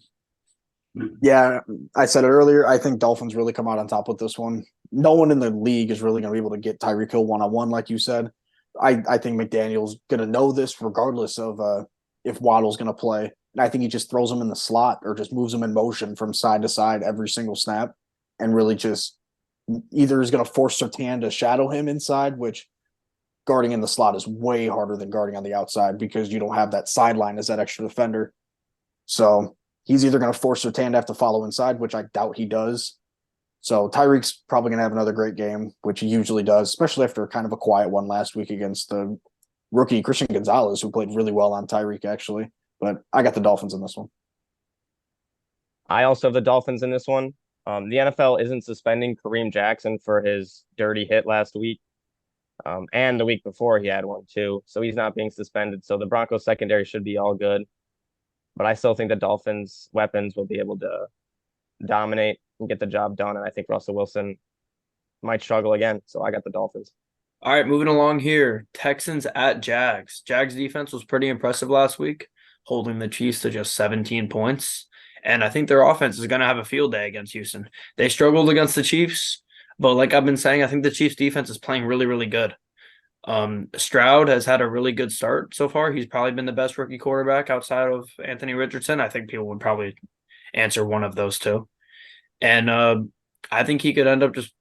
Yeah, I said it earlier. I think Dolphins really come out on top with this one. No one in the league is really going to be able to get Tyreek Hill one-on-one, like you said. I think McDaniel's going to know this regardless of if Waddle's going to play. And I think he just throws him in the slot or just moves him in motion from side to side every single snap and really just either is going to force Sertan to shadow him inside, which guarding in the slot is way harder than guarding on the outside because you don't have that sideline as that extra defender. So he's either going to force Sertan to have to follow inside, which I doubt he does. So Tyreek's probably going to have another great game, which he usually does, especially after kind of a quiet one last week against the rookie Christian Gonzalez, who played really well on Tyreek, actually. But I got the Dolphins in this one. I also have the Dolphins in this one. The NFL isn't suspending Kareem Jackson for his dirty hit last week. And the week before he had one too. So he's not being suspended. So the Broncos secondary should be all good. But I still think the Dolphins weapons will be able to dominate and get the job done. And I think Russell Wilson might struggle again. So I got the Dolphins. All right, moving along here. Texans at Jags. Jags defense was pretty impressive last week, holding the Chiefs to just 17 points. And I think their offense is going to have a field day against Houston. They struggled against the Chiefs, but like I've been saying, I think the Chiefs defense is playing really, really good. Stroud has had a really good start so far. He's probably been the best rookie quarterback outside of Anthony Richardson. I think people would probably answer one of those two. And I think he could end up just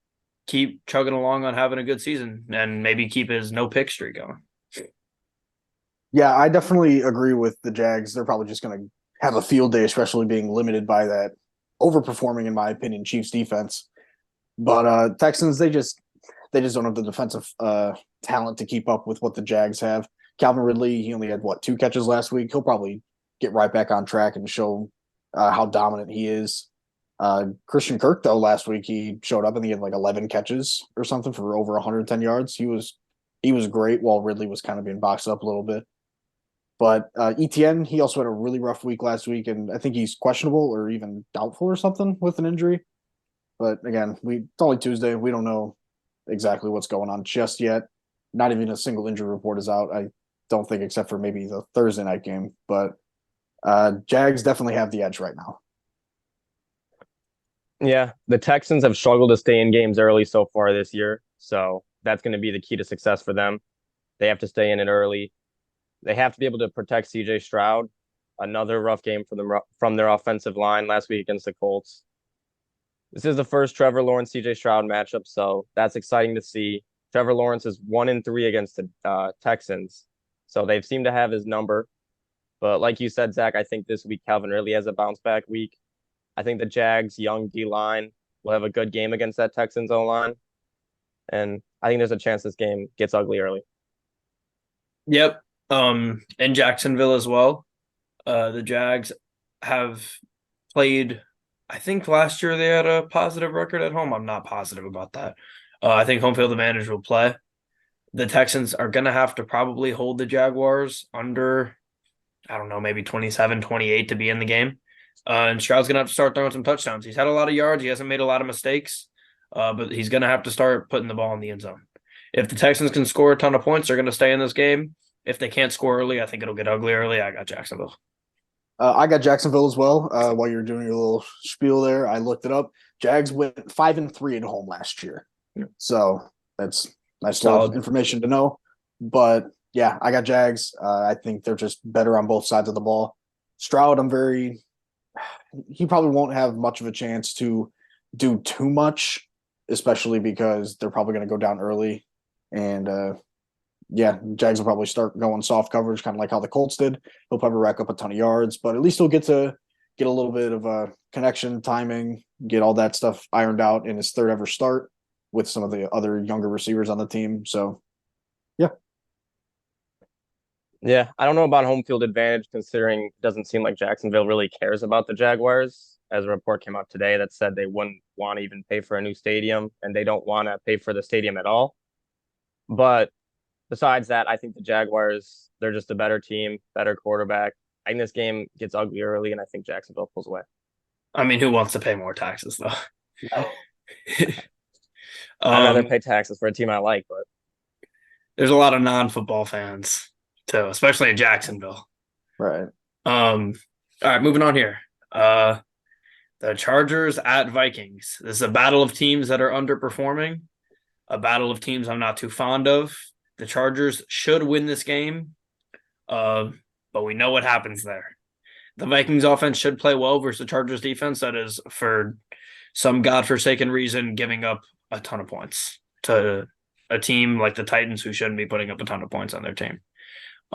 keep chugging along on having a good season and maybe keep his no pick streak going. Yeah, I definitely agree with the Jags. They're probably just going to have a field day, especially being limited by that overperforming, in my opinion, Chiefs defense. But Texans, they just don't have the defensive talent to keep up with what the Jags have. Calvin Ridley, he only had what 2 catches last week. He'll probably get right back on track and show how dominant he is. Christian Kirk, though, last week he showed up and he had like 11 catches or something for over 110 yards. He was great while Ridley was kind of being boxed up a little bit. But ETN, he also had a really rough week last week, and I think he's questionable or even doubtful or something with an injury. But again, it's only Tuesday. We don't know exactly what's going on just yet. Not even a single injury report is out. I don't think, except for maybe the Thursday night game. But Jags definitely have the edge right now. Yeah, the Texans have struggled to stay in games early so far this year. So that's going to be the key to success for them. They have to stay in it early. They have to be able to protect CJ Stroud. Another rough game for them from their offensive line last week against the Colts. This is the first Trevor Lawrence CJ Stroud matchup, so that's exciting to see. Trevor Lawrence is 1-3 against the Texans, so they've seemed to have his number. But like you said, Zach, I think this week Calvin really has a bounce back week. I think the Jags' young D line will have a good game against that Texans O line, and I think there's a chance this game gets ugly early. Yep. In Jacksonville as well. The Jags have played, I think last year they had a positive record at home. I'm not positive about that. I think home field advantage will play. The Texans are going to have to probably hold the Jaguars under, I don't know, maybe 27, 28 to be in the game. And Stroud's going to have to start throwing some touchdowns. He's had a lot of yards. He hasn't made a lot of mistakes, but he's going to have to start putting the ball in the end zone. If the Texans can score a ton of points, they're going to stay in this game. If they can't score early, I think it'll get ugly early. I got Jacksonville. I got Jacksonville as well. While you were doing your little spiel there, I looked it up. Jags went 5-3 at home last year, so that's nice little information to know. But yeah, I got Jags. I think they're just better on both sides of the ball. Stroud, he probably won't have much of a chance to do too much, especially because they're probably going to go down early. And yeah, Jags will probably start going soft coverage, kind of like how the Colts did. He'll probably rack up a ton of yards, but at least he'll get a little bit of a connection, timing, get all that stuff ironed out in his third ever start with some of the other younger receivers on the team. So, yeah. Yeah, I don't know about home field advantage considering it doesn't seem like Jacksonville really cares about the Jaguars as a report came out today that said they wouldn't want to even pay for a new stadium and they don't want to pay for the stadium at all. But besides that, I think the Jaguars, they're just a better team, better quarterback. I think this game gets ugly early, and I think Jacksonville pulls away. I mean, who wants to pay more taxes though? No. I'd rather pay taxes for a team I like, but there's a lot of non-football fans too, especially in Jacksonville. Right. All right, moving on here. The Chargers at Vikings. This is a battle of teams that are underperforming, a battle of teams I'm not too fond of. The Chargers should win this game, but we know what happens there. The Vikings offense should play well versus the Chargers defense that is, for some godforsaken reason, giving up a ton of points to a team like the Titans who shouldn't be putting up a ton of points on their team.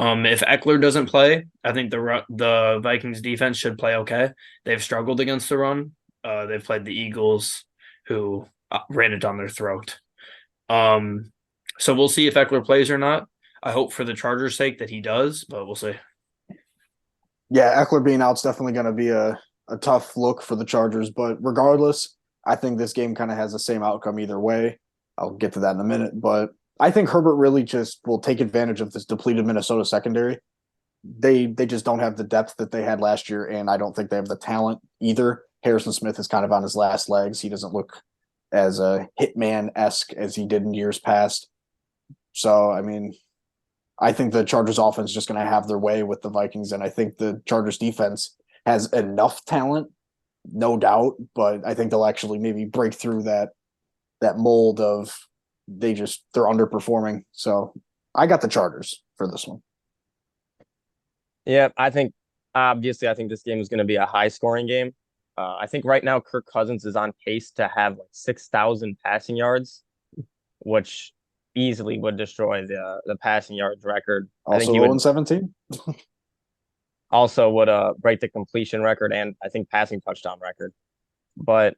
If Eckler doesn't play, I think the Vikings defense should play okay. They've struggled against the run. They've played the Eagles, who ran it down their throat. So we'll see if Eckler plays or not. I hope for the Chargers' sake that he does, but we'll see. Yeah, Eckler being out is definitely going to be a tough look for the Chargers. But regardless, I think this game kind of has the same outcome either way. I'll get to that in a minute. But I think Herbert really just will take advantage of this depleted Minnesota secondary. They just don't have the depth that they had last year, and I don't think they have the talent either. Harrison Smith is kind of on his last legs. He doesn't look as a hitman-esque as he did in years past. So, I mean, I think the Chargers offense is just going to have their way with the Vikings, and I think the Chargers defense has enough talent, no doubt, but I think they'll actually maybe break through that mold of they're underperforming. So I got the Chargers for this one. yeah, I think this game is going to be a high scoring game. I think right now Kirk Cousins is on pace to have like 6,000 passing yards, which easily would destroy the passing yards record. I think he would 0-17. Also would break the completion record and I think passing touchdown record. But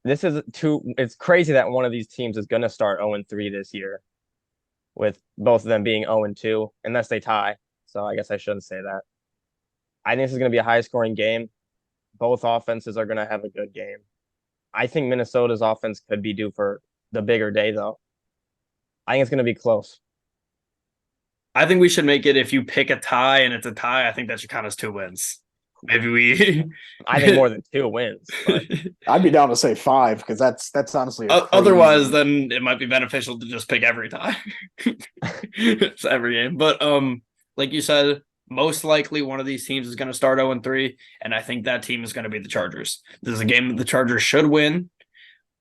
it's crazy that one of these teams is going to start 0-3 this year, with both of them being 0-2, unless they tie. So I guess I shouldn't say that. I think this is going to be a high scoring game. Both offenses are going to have a good game. I think Minnesota's offense could be due for the bigger day, though. I think it's going to be close. I think we should make it, if you pick a tie and it's a tie, I think that should count as 2 wins. Maybe we. I think more than 2 wins. But I'd be down to say 5 because that's honestly. Otherwise, then it might be beneficial to just pick every tie. It's every game, but like you said, most likely one of these teams is going to start 0-3, and I think that team is going to be the Chargers. This is a game that the Chargers should win,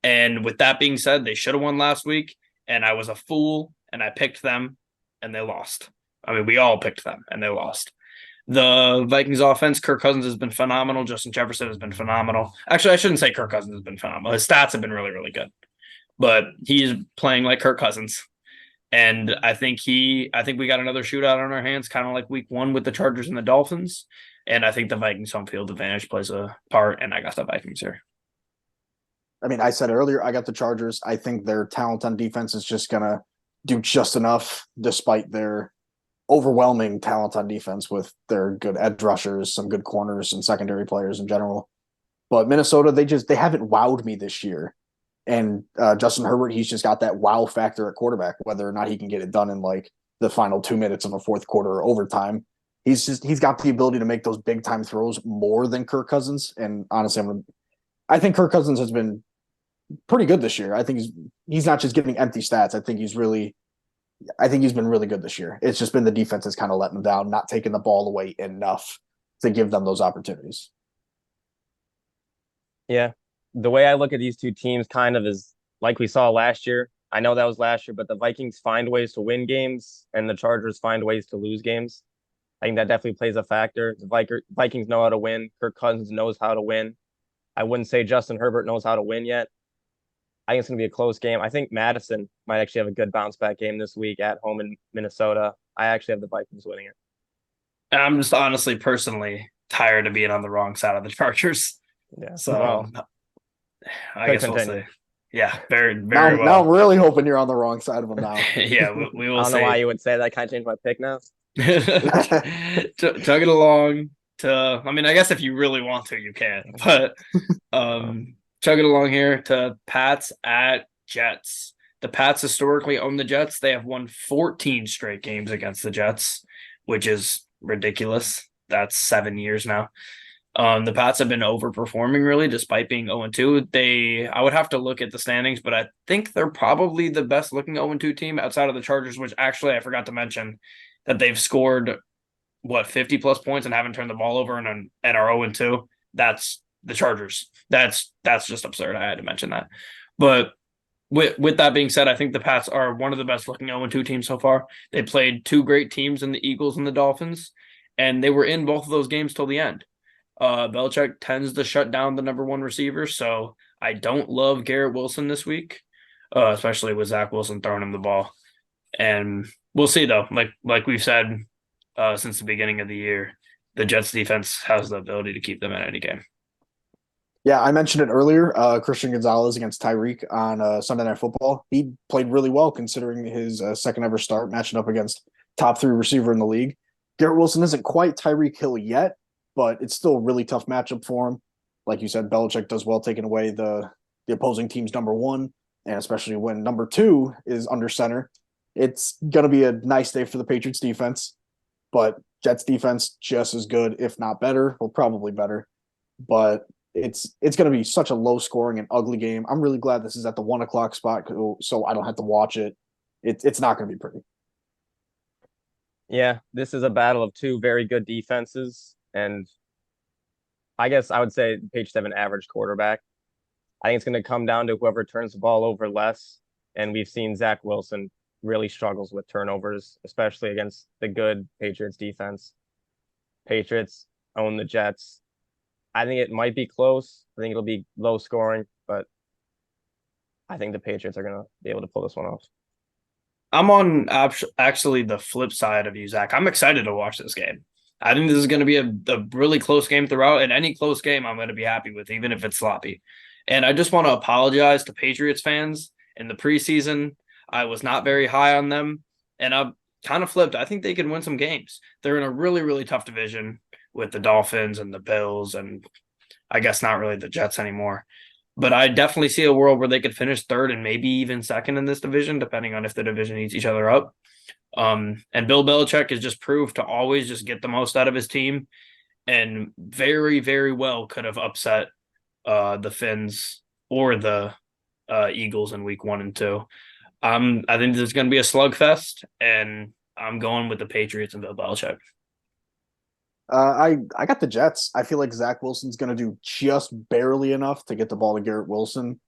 and with that being said, they should have won last week, and I was a fool, and I picked them, and they lost. I mean, we all picked them, and they lost. The Vikings offense, Kirk Cousins has been phenomenal. Justin Jefferson has been phenomenal. Actually, I shouldn't say Kirk Cousins has been phenomenal. His stats have been really, really good. But he's playing like Kirk Cousins. And I think we got another shootout on our hands, kind of like week 1 with the Chargers and the Dolphins. And I think the Vikings home field advantage plays a part, and I got the Vikings here. I mean, I said earlier, I got the Chargers. I think their talent on defense is just going to do just enough despite their overwhelming talent on defense with their good edge rushers, some good corners, and secondary players in general. But Minnesota, they haven't wowed me this year. And Justin Herbert, he's just got that wow factor at quarterback, whether or not he can get it done in like the final 2 minutes of a fourth quarter or overtime. He's got the ability to make those big time throws more than Kirk Cousins. And honestly, I think Kirk Cousins has been pretty good this year. I think he's not just giving empty stats. I think he's been really good this year. It's just been the defense that's kind of letting them down, not taking the ball away enough to give them those opportunities. Yeah. The way I look at these two teams kind of is like we saw last year. I know that was last year, but the Vikings find ways to win games and the Chargers find ways to lose games. I think that definitely plays a factor. The Vikings know how to win. Kirk Cousins knows how to win. I wouldn't say Justin Herbert knows how to win yet. I think it's going to be a close game. I think Madison might actually have a good bounce back game this week at home in Minnesota. I actually have the Vikings winning it. I'm just honestly, personally tired of being on the wrong side of the Chargers. Yeah. So I guess we'll see. Yeah, very, very well. Now I'm really hoping you're on the wrong side of them now. Yeah, we will see. I don't know why you would say that. Can I change my pick now? Chug it along. I mean, I guess if you really want to, you can. But chugging along here to Pats at Jets. The Pats historically own the Jets. They have won 14 straight games against the Jets, which is ridiculous. That's 7 years now. The Pats have been overperforming really, despite being 0-2. I would have to look at the standings, but I think they're probably the best looking 0-2 team outside of the Chargers, which actually I forgot to mention that they've scored 50 plus points and haven't turned the ball over and are 0-2. That's the Chargers. That's just absurd. I had to mention that. But with that being said, I think the Pats are one of the best looking 0-2 teams so far. They played two great teams in the Eagles and the Dolphins, and they were in both of those games till the end. Belichick tends to shut down the number one receiver, so I don't love Garrett Wilson this week, especially with Zach Wilson throwing him the ball. And we'll see, though. Like we've said since the beginning of the year, the Jets defense has the ability to keep them in any game. Yeah, I mentioned it earlier. Christian Gonzalez against Tyreek on Sunday Night Football. He played really well considering his second ever start, matching up against top 3 receiver in the league. Garrett Wilson isn't quite Tyreek Hill yet, but it's still a really tough matchup for him. Like you said, Belichick does well taking away the opposing team's number one, and especially when number 2 is under center. It's going to be a nice day for the Patriots defense, but Jets defense just as good, if not better, or probably better. But it's going to be such a low scoring and ugly game. I'm really glad this is at the 1 o'clock spot so I don't have to watch it. It's not going to be pretty. Yeah, this is a battle of two very good defenses, and I guess I would say the Patriots have an average quarterback. I think it's going to come down to whoever turns the ball over less, and we've seen Zach Wilson really struggles with turnovers, especially against the good Patriots defense. Patriots own the Jets. I think it might be close. I think it'll be low scoring, but I think the Patriots are going to be able to pull this one off. I'm on actually the flip side of you, Zach. I'm excited to watch this game. I think this is going to be a really close game throughout, and any close game I'm going to be happy with, even if it's sloppy. And I just want to apologize to Patriots fans. In the preseason, I was not very high on them, and I've kind of flipped. I think they can win some games. They're in a really, really tough division with the Dolphins and the Bills, and I guess not really the Jets anymore. But I definitely see a world where they could finish third and maybe even second in this division, depending on if the division eats each other up. And Bill Belichick has just proved to always just get the most out of his team, and very, very well could have upset the Finns or the Eagles in week 1 and 2. I think there's going to be a slugfest, and I'm going with the Patriots and Bill Belichick. I got the Jets. I feel like Zach Wilson's going to do just barely enough to get the ball to Garrett Wilson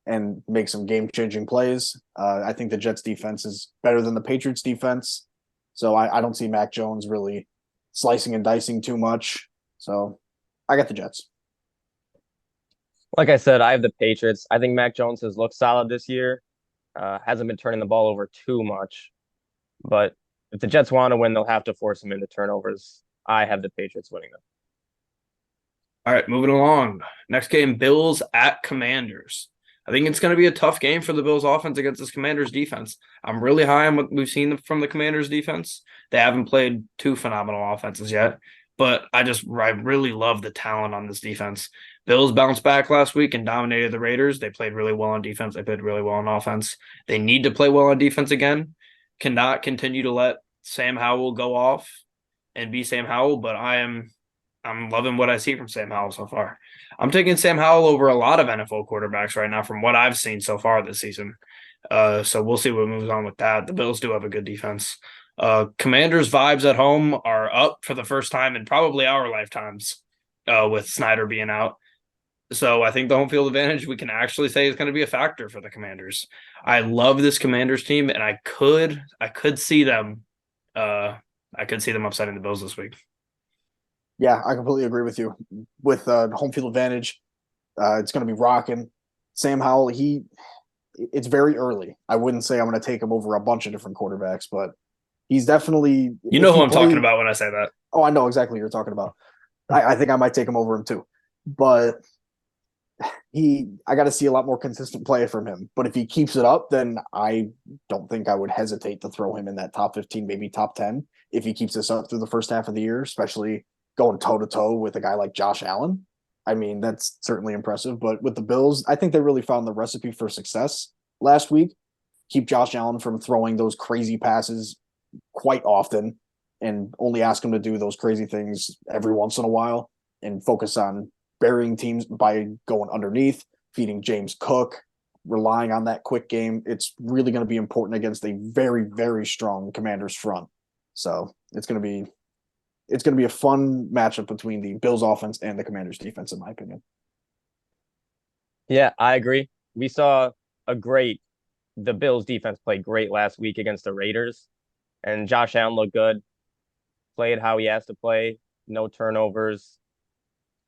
and make some game-changing plays. I think the Jets defense is better than the Patriots defense, so I don't see Mac Jones really slicing and dicing too much. So I got the Jets. Like I said, I have the Patriots. I think Mac Jones has looked solid this year. Hasn't been turning the ball over too much, but if the Jets want to win, they'll have to force him into turnovers. I have the Patriots winning them. All right, moving along. Next game, Bills at Commanders. I think it's going to be a tough game for the Bills offense against this Commanders defense. I'm really high on what we've seen from the Commanders defense. They haven't played 2 phenomenal offenses yet, but I really love the talent on this defense. Bills bounced back last week and dominated the Raiders. They played really well on defense. They played really well on offense. They need to play well on defense again. Cannot continue to let Sam Howell go off and be Sam Howell, but I'm loving what I see from Sam Howell so far. I'm taking Sam Howell over a lot of NFL quarterbacks right now from what I've seen so far this season. So we'll see what moves on with that. The Bills do have a good defense. Commanders vibes at home are up for the first time in probably our lifetimes with Snyder being out. So I think the home field advantage we can actually say is going to be a factor for the Commanders. I love this Commanders team, and I could see them upsetting the Bills this week. Yeah, I completely agree with you. With home field advantage, it's going to be rocking. Sam Howell, it's very early. I wouldn't say I'm going to take him over a bunch of different quarterbacks, but he's definitely. You know who I'm talking about when I say that. Oh, I know exactly who you're talking about. I think I might take him over him too, but I got to see a lot more consistent play from him. But if he keeps it up, then I don't think I would hesitate to throw him in that top 15, maybe top 10, if he keeps this up through the first half of the year, especially going toe to toe with a guy like Josh Allen. I mean, that's certainly impressive. But with the Bills, I think they really found the recipe for success last week. Keep Josh Allen from throwing those crazy passes quite often and only ask him to do those crazy things every once in a while and focus on burying teams by going underneath, feeding James Cook, relying on that quick game. It's really going to be important against a very, very strong Commanders front. So it's going to be a fun matchup between the Bills offense and the Commanders defense, in my opinion. Yeah, I agree. We saw the Bills defense played great last week against the Raiders, and Josh Allen looked good, played how he has to play, no turnovers.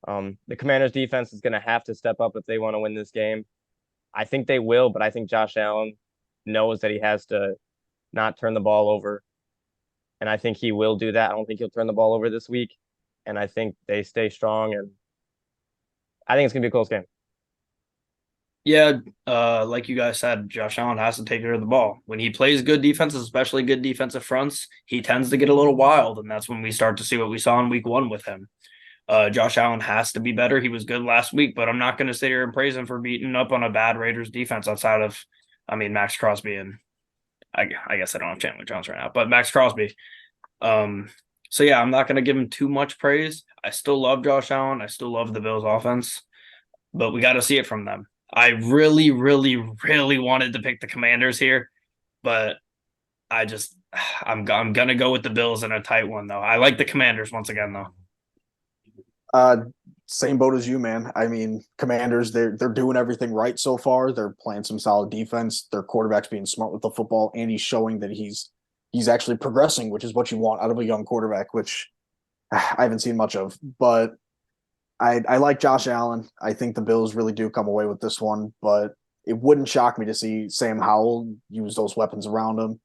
The Commanders defense is going to have to step up if they want to win this game. I think they will, but I think Josh Allen knows that he has to not turn the ball over. And I think he will do that. I don't think he'll turn the ball over this week. And I think they stay strong. And I think it's going to be a close game. Yeah, like you guys said, Josh Allen has to take care of the ball. When he plays good defenses, especially good defensive fronts, he tends to get a little wild, and that's when we start to see what we saw in week one with him. Josh Allen has to be better. He was good last week, but I'm not going to sit here and praise him for beating up on a bad Raiders defense outside of, Max Crosby and I guess I don't have Chandler Jones right now, but Max Crosby. So yeah, I'm not going to give him too much praise. I still love Josh Allen. I still love the Bills offense, but we got to see it from them. I really, really, really wanted to pick the Commanders here, but I'm gonna go with the Bills in a tight one though. I like the Commanders once again though. Uh, Same boat as you, man. I mean, Commanders, they're doing everything right so far. They're playing some solid defense. Their quarterback's being smart with the football, and he's showing that he's actually progressing, which is what you want out of a young quarterback, which I haven't seen much of. But I like Josh Allen. I think the Bills really do come away with this one, but it wouldn't shock me to see Sam Howell use those weapons around him,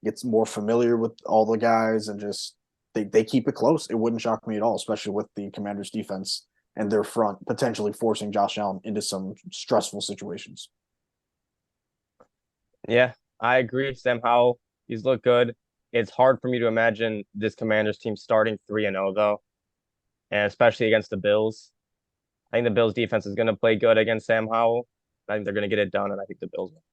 gets more familiar with all the guys, and just they keep it close. It wouldn't shock me at all, especially with the Commanders defense and their front potentially forcing Josh Allen into some stressful situations. Yeah, I agree. Sam Howell, he's looked good. It's hard for me to imagine this Commanders team starting 3-0 though, and especially against the Bills. I think the Bills defense is going to play good against Sam Howell. I think they're going to get it done, and I think the Bills will.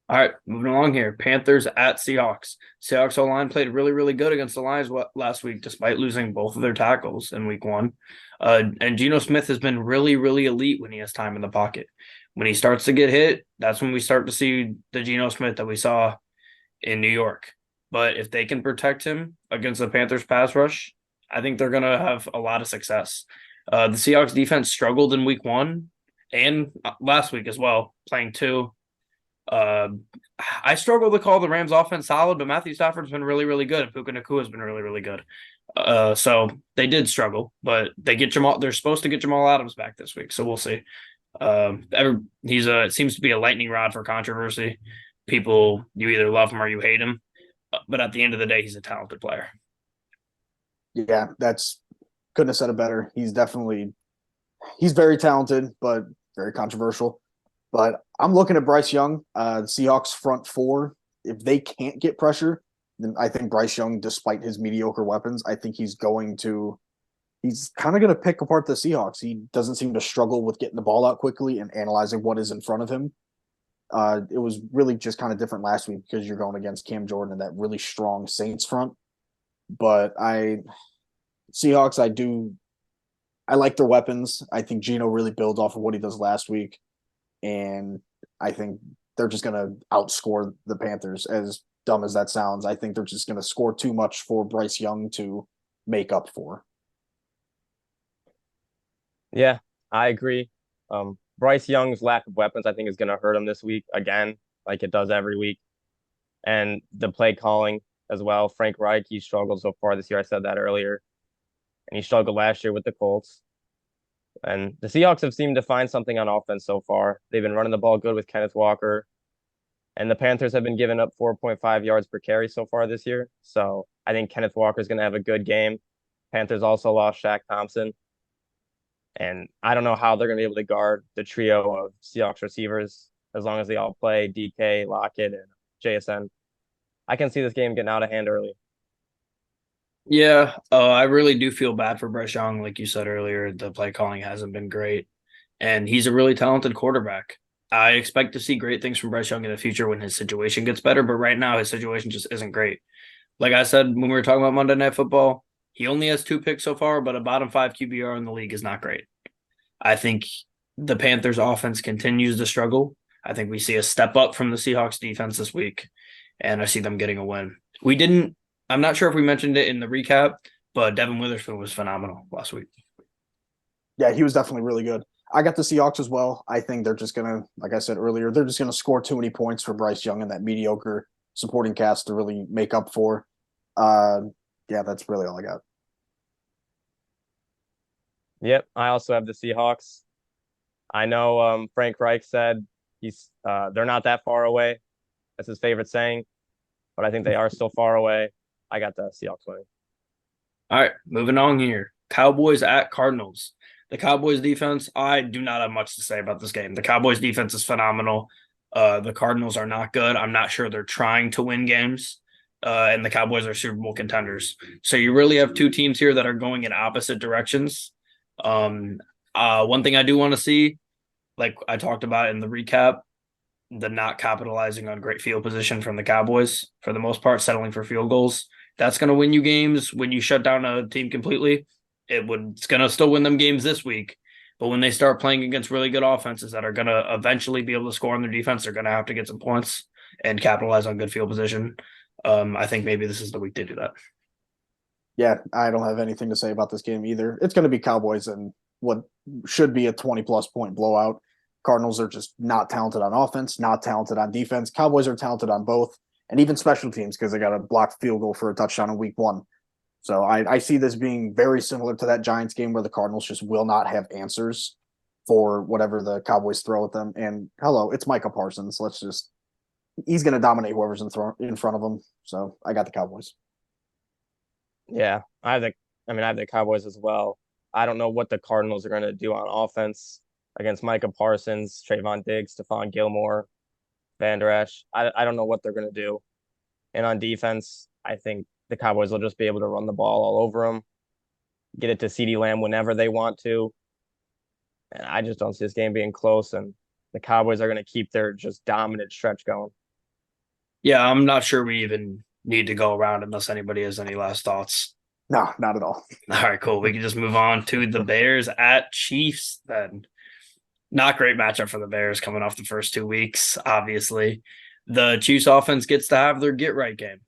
All right, moving along here. Panthers at Seahawks. Seahawks O-line played really, really good against the Lions last week, despite losing both of their tackles in week one. And Geno Smith has been really, really elite when he has time in the pocket. When he starts to get hit, that's when we start to see the Geno Smith that we saw in New York. But if they can protect him against the Panthers pass rush, I think they're going to have a lot of success. The Seahawks defense struggled in week one and last week as well, playing two. I struggle to call the Rams offense solid, but Matthew Stafford's been really, really good. Puka Nacua has been really, really good. So they did struggle, but they're supposed to get Jamal Adams back this week, so we'll see. It seems to be a lightning rod for controversy. People, you either love him or you hate him, but at the end of the day, he's a talented player. Yeah, couldn't have said it better. He's very talented, but very controversial. But I'm looking at Bryce Young, the Seahawks front four. If they can't get pressure, then I think Bryce Young, despite his mediocre weapons, I think he's kind of going to pick apart the Seahawks. He doesn't seem to struggle with getting the ball out quickly and analyzing what is in front of him. It was really just kind of different last week because you're going against Cam Jordan and that really strong Saints front. But Seahawks, I like their weapons. I think Geno really builds off of what he does last week. And I think they're just going to outscore the Panthers, as dumb as that sounds. I think they're just going to score too much for Bryce Young to make up for. Yeah, I agree. Bryce Young's lack of weapons, I think, is going to hurt him this week again, like it does every week. And the play calling as well. Frank Reich, he struggled so far this year. I said that earlier. And he struggled last year with the Colts. And the Seahawks have seemed to find something on offense so far. They've been running the ball good with Kenneth Walker. And the Panthers have been giving up 4.5 yards per carry so far this year. So I think Kenneth Walker is going to have a good game. Panthers also lost Shaq Thompson. And I don't know how they're going to be able to guard the trio of Seahawks receivers as long as they all play DK, Lockett, and JSN. I can see this game getting out of hand early. Yeah, I really do feel bad for Bryce Young. Like you said earlier, the play calling hasn't been great, and he's a really talented quarterback. I expect to see great things from Bryce Young in the future when his situation gets better, but right now his situation just isn't great. Like I said when we were talking about Monday Night Football, he only has 2 picks so far, but a bottom five QBR in the league is not great. I think the Panthers offense continues to struggle. I think we see a step up from the Seahawks defense this week, and I see them getting a win. We didn't, I'm not sure if we mentioned it in the recap, but Devin Witherspoon was phenomenal last week. Yeah, he was definitely really good. I got the Seahawks as well. I think they're just gonna, like I said earlier, they're just gonna score too many points for Bryce Young and that mediocre supporting cast to really make up for. Uh, yeah, that's really all I got. Yep, I also have the Seahawks. I know Frank Reich said they're not that far away. That's his favorite saying, but I think they are still far away. I got the Seahawks winning. All right, moving on here. Cowboys at Cardinals. The Cowboys defense, I do not have much to say about this game. The Cowboys defense is phenomenal. The Cardinals are not good. I'm not sure they're trying to win games. And the Cowboys are Super Bowl contenders. So you really have two teams here that are going in opposite directions. Um, one thing I do want to see, like I talked about in the recap, the not capitalizing on great field position from the Cowboys for the most part, settling for field goals. That's going to win you games when you shut down a team completely. It's going to still win them games this week. But when they start playing against really good offenses that are going to eventually be able to score on their defense, they're going to have to get some points and capitalize on good field position. I think maybe this is the week to do that. Yeah, I don't have anything to say about this game either. It's going to be Cowboys and what should be a 20 plus point blowout. Cardinals are just not talented on offense, not talented on defense. Cowboys are talented on both, and even special teams because they got a blocked field goal for a touchdown in week one. So I see this being very similar to that Giants game where the Cardinals just will not have answers for whatever the Cowboys throw at them. And hello, it's Micah Parsons. He's going to dominate whoever's in front of him. So I got the Cowboys. Yeah, I have the Cowboys as well. I don't know what the Cardinals are going to do on offense against Micah Parsons, Trayvon Diggs, Stephon Gilmore, Van Der Esch. I don't know what they're going to do. And on defense, I think the Cowboys will just be able to run the ball all over them, get it to CeeDee Lamb whenever they want to. And I just don't see this game being close. And the Cowboys are going to keep their just dominant stretch going. Yeah, I'm not sure we even need to go around unless anybody has any last thoughts. No, not at all. All right, cool. We can just move on to the Bears at Chiefs then. Not great matchup for the Bears coming off the first 2 weeks, obviously. The Chiefs offense gets to have their get right game.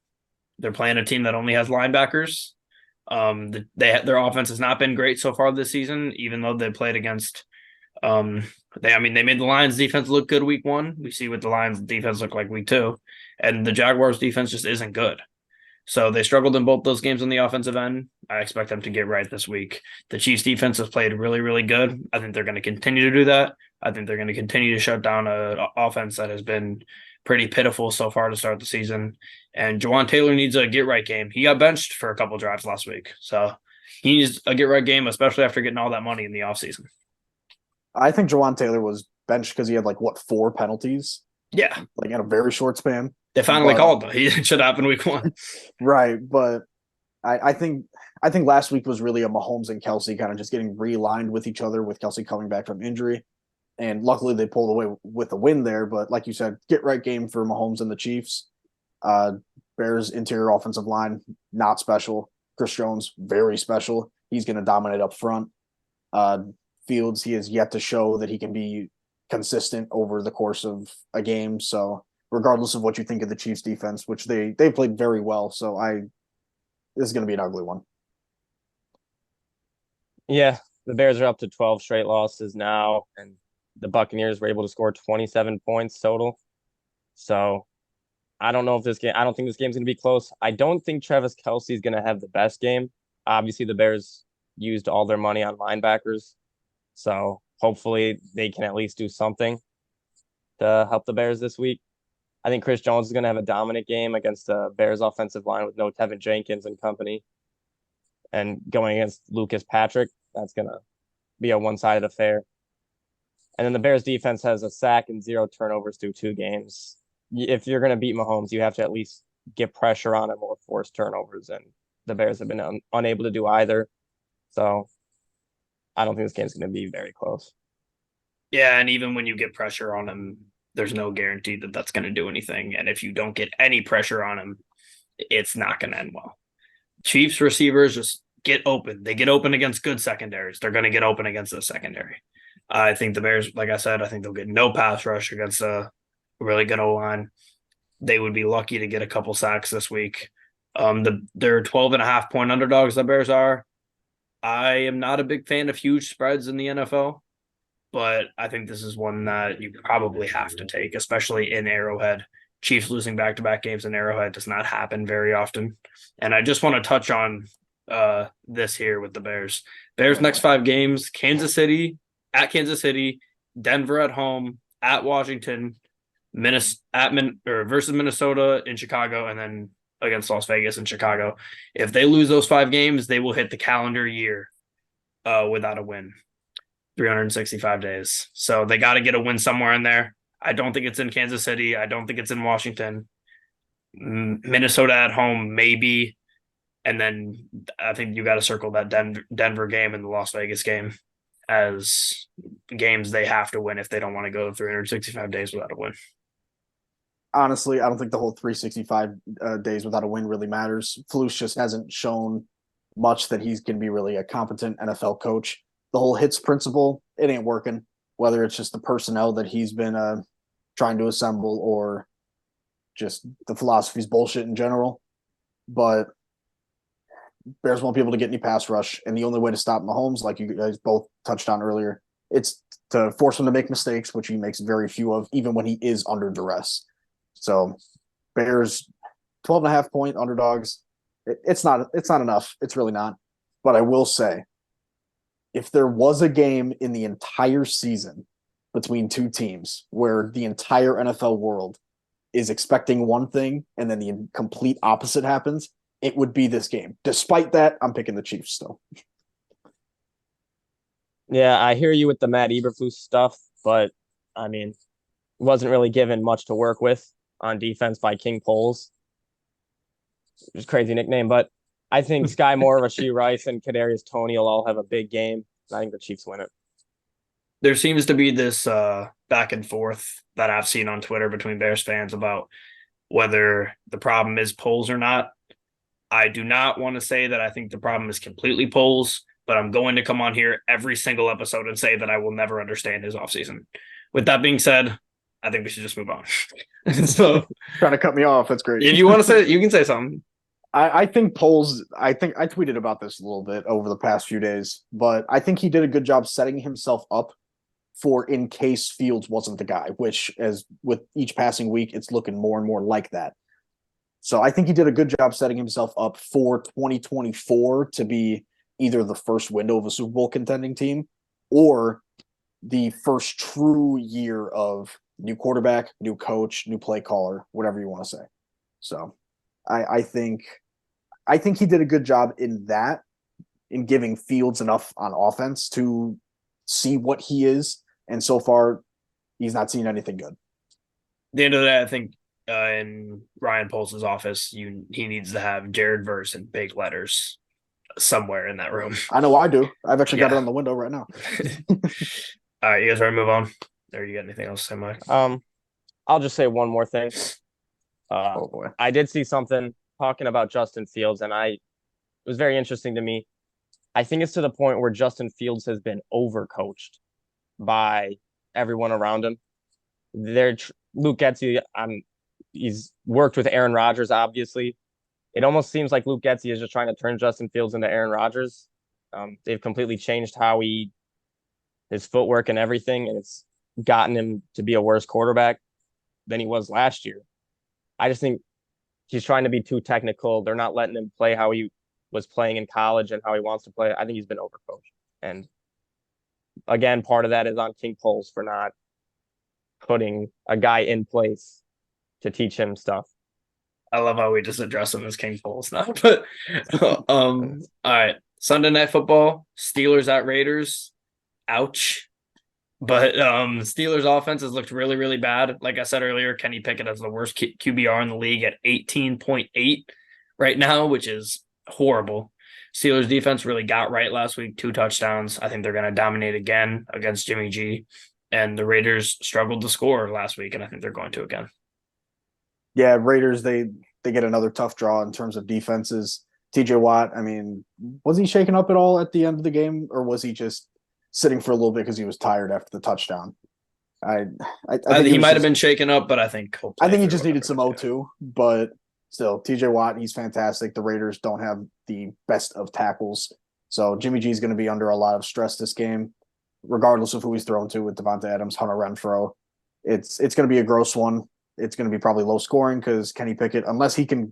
They're playing a team that only has linebackers. Their offense has not been great so far this season, even though they played against they made the Lions defense look good week one. We see what the Lions defense look like week two. And the Jaguars defense just isn't good. So they struggled in both those games on the offensive end. I expect them to get right this week. The Chiefs defense has played really, really good. I think they're going to continue to do that. I think they're going to continue to shut down an offense that has been pretty pitiful so far to start the season. And Jawan Taylor needs a get right game. He got benched for a couple drives last week. So he needs a get right game, especially after getting all that money in the offseason. I think Jawan Taylor was benched because he had like what 4 penalties, Yeah. like in a very short span. They finally called though. He should happen week one. Right, but I think last week was really a Mahomes and Kelsey kind of just getting realigned with each other with Kelsey coming back from injury. And luckily they pulled away with a win there. But like you said, get right game for Mahomes and the Chiefs. Bears interior offensive line, not special. Chris Jones, very special. He's going to dominate up front. Fields, he has yet to show that he can be consistent over the course of a game. So regardless of what you think of the Chiefs defense, which they played very well. So this is going to be an ugly one. Yeah, the Bears are up to 12 straight losses now, and the Buccaneers were able to score 27 points total. So I don't know if I don't think this game's going to be close. I don't think Travis Kelce is going to have the best game. Obviously, the Bears used all their money on linebackers. So hopefully they can at least do something to help the Bears this week. I think Chris Jones is going to have a dominant game against the Bears offensive line with no Tevin Jenkins and company. And going against Lucas Patrick, that's going to be a one-sided affair. And then the Bears defense has a sack and 0 turnovers through 2 games. If you're going to beat Mahomes, you have to at least get pressure on him or force turnovers. And the Bears have been unable to do either. So I don't think this game's going to be very close. Yeah, and even when you get pressure on him, there's no guarantee that that's going to do anything. And if you don't get any pressure on him, it's not going to end well. Chiefs receivers just get open. They get open against good secondaries. They're going to get open against the secondary. I think the Bears, like I said, I think they'll get no pass rush against a really good O-line. They would be lucky to get a couple sacks this week. They're 12.5-point underdogs, the Bears are. I am not a big fan of huge spreads in the NFL, but I think this is one that you probably have to take, especially in Arrowhead. Chiefs losing back-to-back games in Arrowhead does not happen very often. And I just want to touch on this here with the Bears. Bears next 5 games: Kansas City, Denver at home, at Washington, versus Minnesota in Chicago, and then against Las Vegas and Chicago. If they lose those 5 games, they will hit the calendar year without a win. 365 days. So they got to get a win somewhere in there. I don't think it's in Kansas City. I don't think it's in Washington. Minnesota at home, maybe. And then I think you got to circle that Denver game and the Las Vegas game as games they have to win if they don't want to go 365 days without a win. Honestly, I don't think the whole 365 days without a win really matters. Flus just hasn't shown much that he's going to be really a competent NFL coach. The whole hits principle, it ain't working, whether it's just the personnel that he's been trying to assemble or just the philosophy's bullshit in general. But Bears won't be able to get any pass rush, and the only way to stop Mahomes, like you guys both touched on earlier, it's to force him to make mistakes, which he makes very few of, even when he is under duress. So Bears 12.5-point underdogs. It's not enough. It's really not. But I will say, if there was a game in the entire season between two teams where the entire NFL world is expecting one thing and then the complete opposite happens, it would be this game. Despite that, I'm picking the Chiefs still. Yeah, I hear you with the Matt Eberflus stuff, but I mean, wasn't really given much to work with on defense by King Poles. Just crazy nickname, but I think Sky Moore, Rashee Rice, and Kadarius Toney will all have a big game. I think the Chiefs win it. There seems to be this back and forth that I've seen on Twitter between Bears fans about whether the problem is Poles or not. I do not want to say that I think the problem is completely Poles, but I'm going to come on here every single episode and say that I will never understand his offseason. With that being said, I think we should just move on. So, trying to cut me off. That's great. If you want to say, you can say something. I think Poles, I think I tweeted about this a little bit over the past few days, but I think he did a good job setting himself up for in case Fields wasn't the guy, which as with each passing week, it's looking more and more like that. So I think he did a good job setting himself up for 2024 to be either the first window of a Super Bowl contending team or the first true year of new quarterback, new coach, new play caller, whatever you want to say. So I think he did a good job in that, in giving Fields enough on offense to see what he is. And so far, he's not seen anything good. At the end of the day, I think in Ryan Poles' office, he needs to have Jared Verse in big letters somewhere in that room. I know I do. I've actually got it on the window right now. All right, you guys ready to move on? Or you got anything else to say, Mike? I'll just say one more thing. Oh boy. I did see something talking about Justin Fields, and it was very interesting to me. I think it's to the point where Justin Fields has been overcoached by everyone around him. Luke Getsy, he's worked with Aaron Rodgers, obviously. It almost seems like Luke Getsy is just trying to turn Justin Fields into Aaron Rodgers. They've completely changed his footwork and everything, and it's gotten him to be a worse quarterback than he was last year. I just think he's trying to be too technical. They're not letting him play how he was playing in college and how he wants to play. I think he's been overcoached. And again, part of that is on King Poles for not putting a guy in place to teach him stuff. I love how we just address him as King Poles now. But all right. Sunday Night Football, Steelers at Raiders. Ouch. But Steelers offense has looked really, really bad. Like I said earlier, Kenny Pickett has the worst QBR in the league at 18.8 right now, which is horrible. Steelers defense really got right last week, 2 touchdowns. I think they're going to dominate again against Jimmy G. And the Raiders struggled to score last week, and I think they're going to again. Yeah, Raiders, they get another tough draw in terms of defenses. TJ Watt, I mean, was he shaken up at all at the end of the game, or was he just sitting for a little bit because he was tired after the touchdown? I I think He might have just, been shaken up, but I think he'll play I think he through just needed some whatever. O2, but still, TJ Watt, he's fantastic. The Raiders don't have the best of tackles. So Jimmy G is going to be under a lot of stress this game, regardless of who he's thrown to with Devonta Adams, Hunter Renfro. It's going to be a gross one. It's going to be probably low scoring because Kenny Pickett, unless he can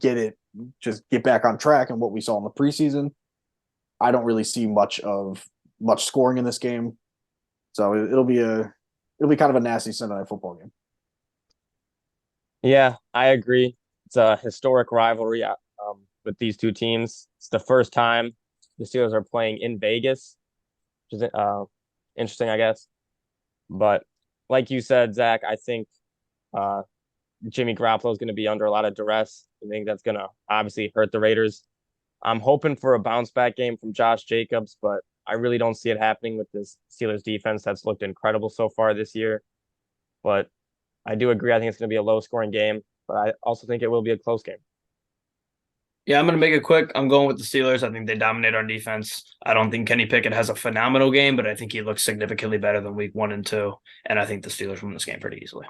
just get back on track and what we saw in the preseason, I don't really see much scoring in this game. So it'll be kind of a nasty Sunday night football game. Yeah, I agree. It's a historic rivalry with these two teams. It's the first time the Steelers are playing in Vegas, which is interesting, I guess. But like you said, Zach, I think uh, Jimmy Garoppolo is going to be under a lot of duress. I think that's going to obviously hurt the Raiders. I'm hoping for a bounce back game from Josh Jacobs, but I really don't see it happening with this Steelers defense that's looked incredible so far this year. But I do agree. I think it's going to be a low scoring game, but I also think it will be a close game. Yeah, I'm going to make it quick. I'm going with the Steelers. I think they dominate on defense. I don't think Kenny Pickett has a phenomenal game, but I think he looks significantly better than week 1 and 2. And I think the Steelers win this game pretty easily.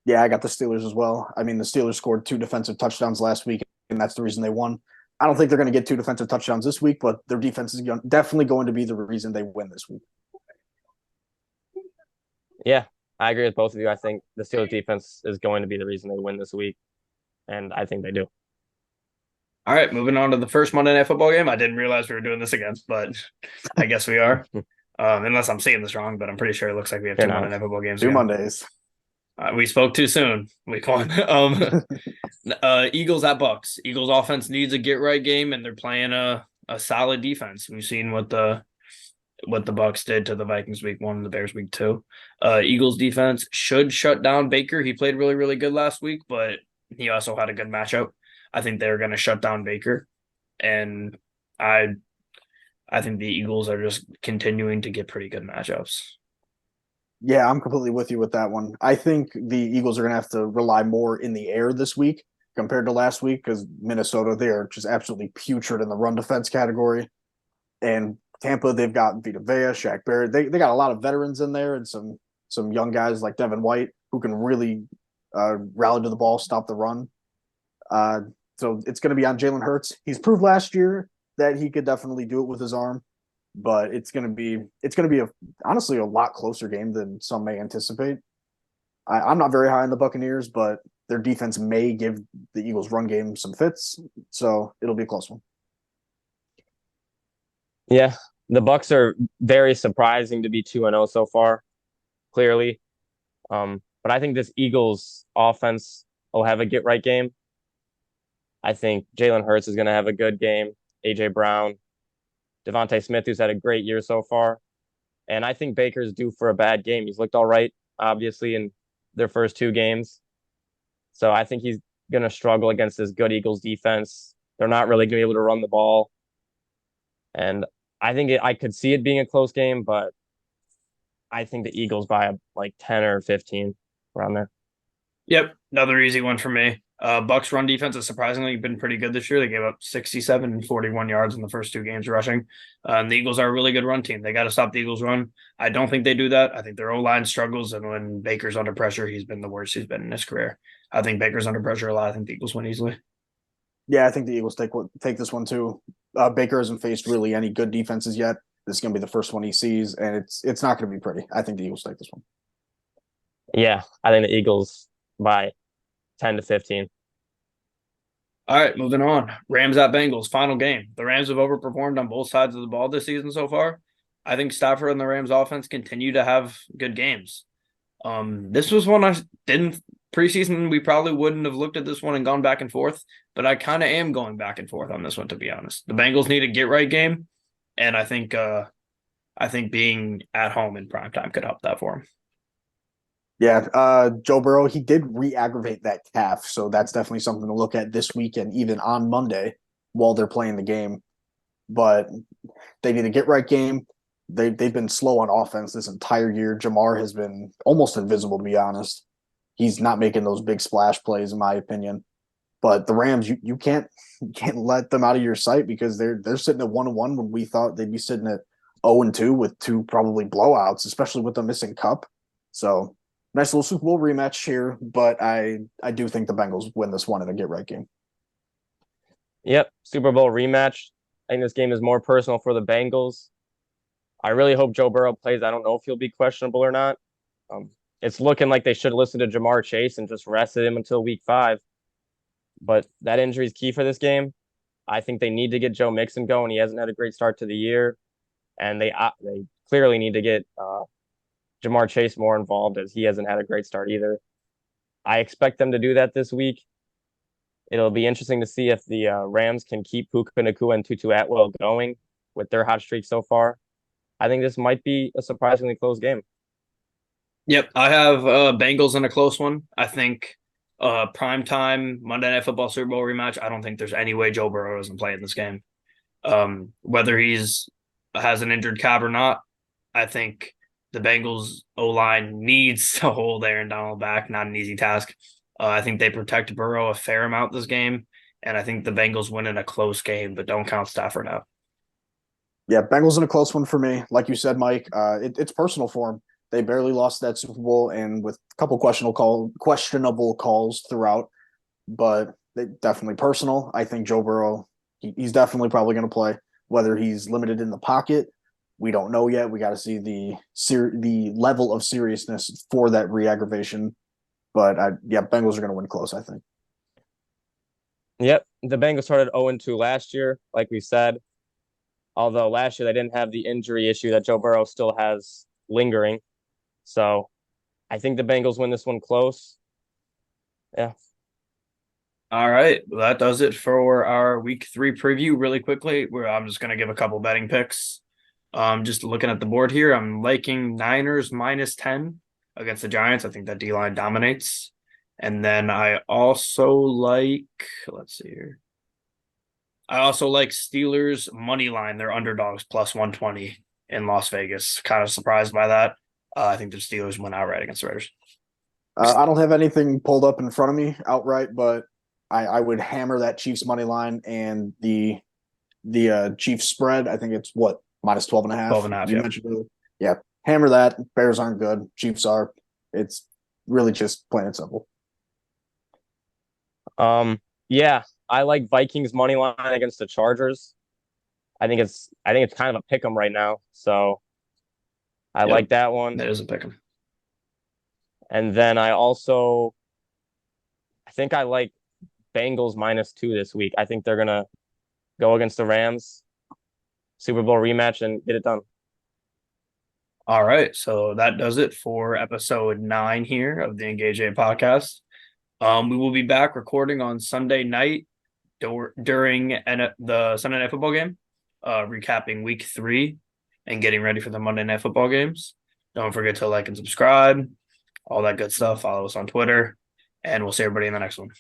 Yeah, I got the Steelers as well. I mean, the Steelers scored 2 defensive touchdowns last week, and that's the reason they won. I don't think they're going to get 2 defensive touchdowns this week, but their defense is definitely going to be the reason they win this week. Yeah, I agree with both of you. I think the Steelers defense is going to be the reason they win this week, and I think they do. All right, moving on to the first Monday Night Football game. I didn't realize we were doing this again, but I guess we are. Unless I'm saying this wrong, but I'm pretty sure it looks like we have 2 Monday Night Football games. 2 again. Mondays. We spoke too soon. Week 1. Eagles at Bucks. Eagles offense needs a get right game, and they're playing a solid defense. We've seen what the Bucks did to the Vikings week 1 and the Bears week 2. Eagles defense should shut down Baker. He played really, really good last week, but he also had a good matchup. I think they're going to shut down Baker, and I think the Eagles are just continuing to get pretty good matchups. Yeah, I'm completely with you with that one. I think the Eagles are going to have to rely more in the air this week compared to last week because Minnesota, they are just absolutely putrid in the run defense category. And Tampa, they've got Vita Vea, Shaq Barrett. They got a lot of veterans in there and some young guys like Devin White who can really rally to the ball, stop the run. So it's going to be on Jalen Hurts. He's proved last year that he could definitely do it with his arm, but it's going to be honestly a lot closer game than some may anticipate. I'm not very high on the Buccaneers, but their defense may give the Eagles' run game some fits, so it'll be a close one. Yeah, the Bucks are very surprising to be 2-0 so far, clearly. But I think this Eagles offense will have a get right game. I think Jalen Hurts is going to have a good game. AJ Brown, Devontae Smith, who's had a great year so far. And I think Baker's due for a bad game. He's looked all right, obviously, in their first 2 games. So I think he's going to struggle against this good Eagles defense. They're not really going to be able to run the ball. And I think I could see it being a close game, but I think the Eagles by like 10 or 15 around there. Yep, another easy one for me. Bucks run defense has surprisingly been pretty good this year. They gave up 67 and 41 yards in the first 2 games rushing. And the Eagles are a really good run team. They got to stop the Eagles run. I don't think they do that. I think their O-line struggles, and when Baker's under pressure, he's been the worst he's been in his career. I think Baker's under pressure a lot. I think the Eagles win easily. Yeah, I think the Eagles take this one too. Baker hasn't faced really any good defenses yet. This is going to be the first one he sees, and it's not going to be pretty. I think the Eagles take this one. Yeah, I think the Eagles by 10 to 15. All right, moving on. Rams at Bengals, final game. The Rams have overperformed on both sides of the ball this season so far. I think Stafford and the Rams offense continue to have good games. This was one I didn't preseason. We probably wouldn't have looked at this one and gone back and forth, but I kind of am going back and forth on this one, to be honest. The Bengals need a get right game, and I think being at home in primetime could help that for them. Yeah, Joe Burrow, he did re-aggravate that calf, so that's definitely something to look at this week and even on Monday. while they're playing the game. But they need a get right game. They've been slow on offense this entire year. Jamar has been almost invisible, to be honest. He's not making those big splash plays, in my opinion. But the Rams, you can't let them out of your sight because they're sitting at 1-1 when we thought they'd be sitting at 0-2 with two probably blowouts, especially with the missing Cup. So nice little Super Bowl rematch here, but I do think the Bengals win this one in a get right game. Yep, Super Bowl rematch. I think this game is more personal for the Bengals. I really hope Joe Burrow plays. I don't know if he'll be questionable or not. It's looking like they should listen to Jamar Chase and just rested him until week 5. But that injury is key for this game. I think they need to get Joe Mixon going. He hasn't had a great start to the year, and they clearly need to get Jamar Chase more involved as he hasn't had a great start either. I expect them to do that this week. It'll be interesting to see if the Rams can keep Puka Nacua and Tutu Atwell going with their hot streak so far. I think this might be a surprisingly close game. Yep, I have Bengals in a close one. I think prime time Monday Night Football Super Bowl rematch. I don't think there's any way Joe Burrow doesn't play in this game. Whether has an injured cab or not, I think the Bengals O-line needs to hold Aaron Donald back. Not an easy task. I think they protect Burrow a fair amount this game, and I think the Bengals win in a close game, but don't count Stafford out. Yeah, Bengals in a close one for me. Like you said, Mike, it's personal for them. They barely lost that Super Bowl, and with a couple questionable calls throughout, but they definitely personal. I think Joe Burrow, he's definitely probably going to play. Whether he's limited in the pocket, we don't know yet. We got to see the level of seriousness for that re-aggravation. But Bengals are going to win close, I think. Yep, the Bengals started 0-2 last year, like we said. Although last year they didn't have the injury issue that Joe Burrow still has lingering. So I think the Bengals win this one close. Yeah. All right. Well, that does it for our week 3 preview. Really quickly, I'm just going to give a couple betting picks. Just looking at the board here, I'm liking Niners -10 against the Giants. I think that D-line dominates. And then I also like, let's see here. I also like Steelers money line. They're underdogs +120 in Las Vegas. Kind of surprised by that. I think the Steelers went outright against the Raiders. I don't have anything pulled up in front of me outright, but I would hammer that Chiefs money line and the Chiefs spread. I think it's what -12.5. 12.5. You mentioned earlier. Yeah, hammer that. Bears aren't good. Chiefs are. It's really just plain and simple. Yeah, I like Vikings money line against the Chargers. I think it's kind of a pick 'em right now. So I like that one. That is a pick 'em. And then I think I like Bengals -2 this week. I think they're gonna go against the Rams, Super Bowl rematch, and get it done. All right. So that does it for episode 9 here of the Engage A podcast. We will be back recording on Sunday night during the Sunday Night Football game, recapping week 3 and getting ready for the Monday Night Football games. Don't forget to like and subscribe, all that good stuff. Follow us on Twitter, and we'll see everybody in the next one.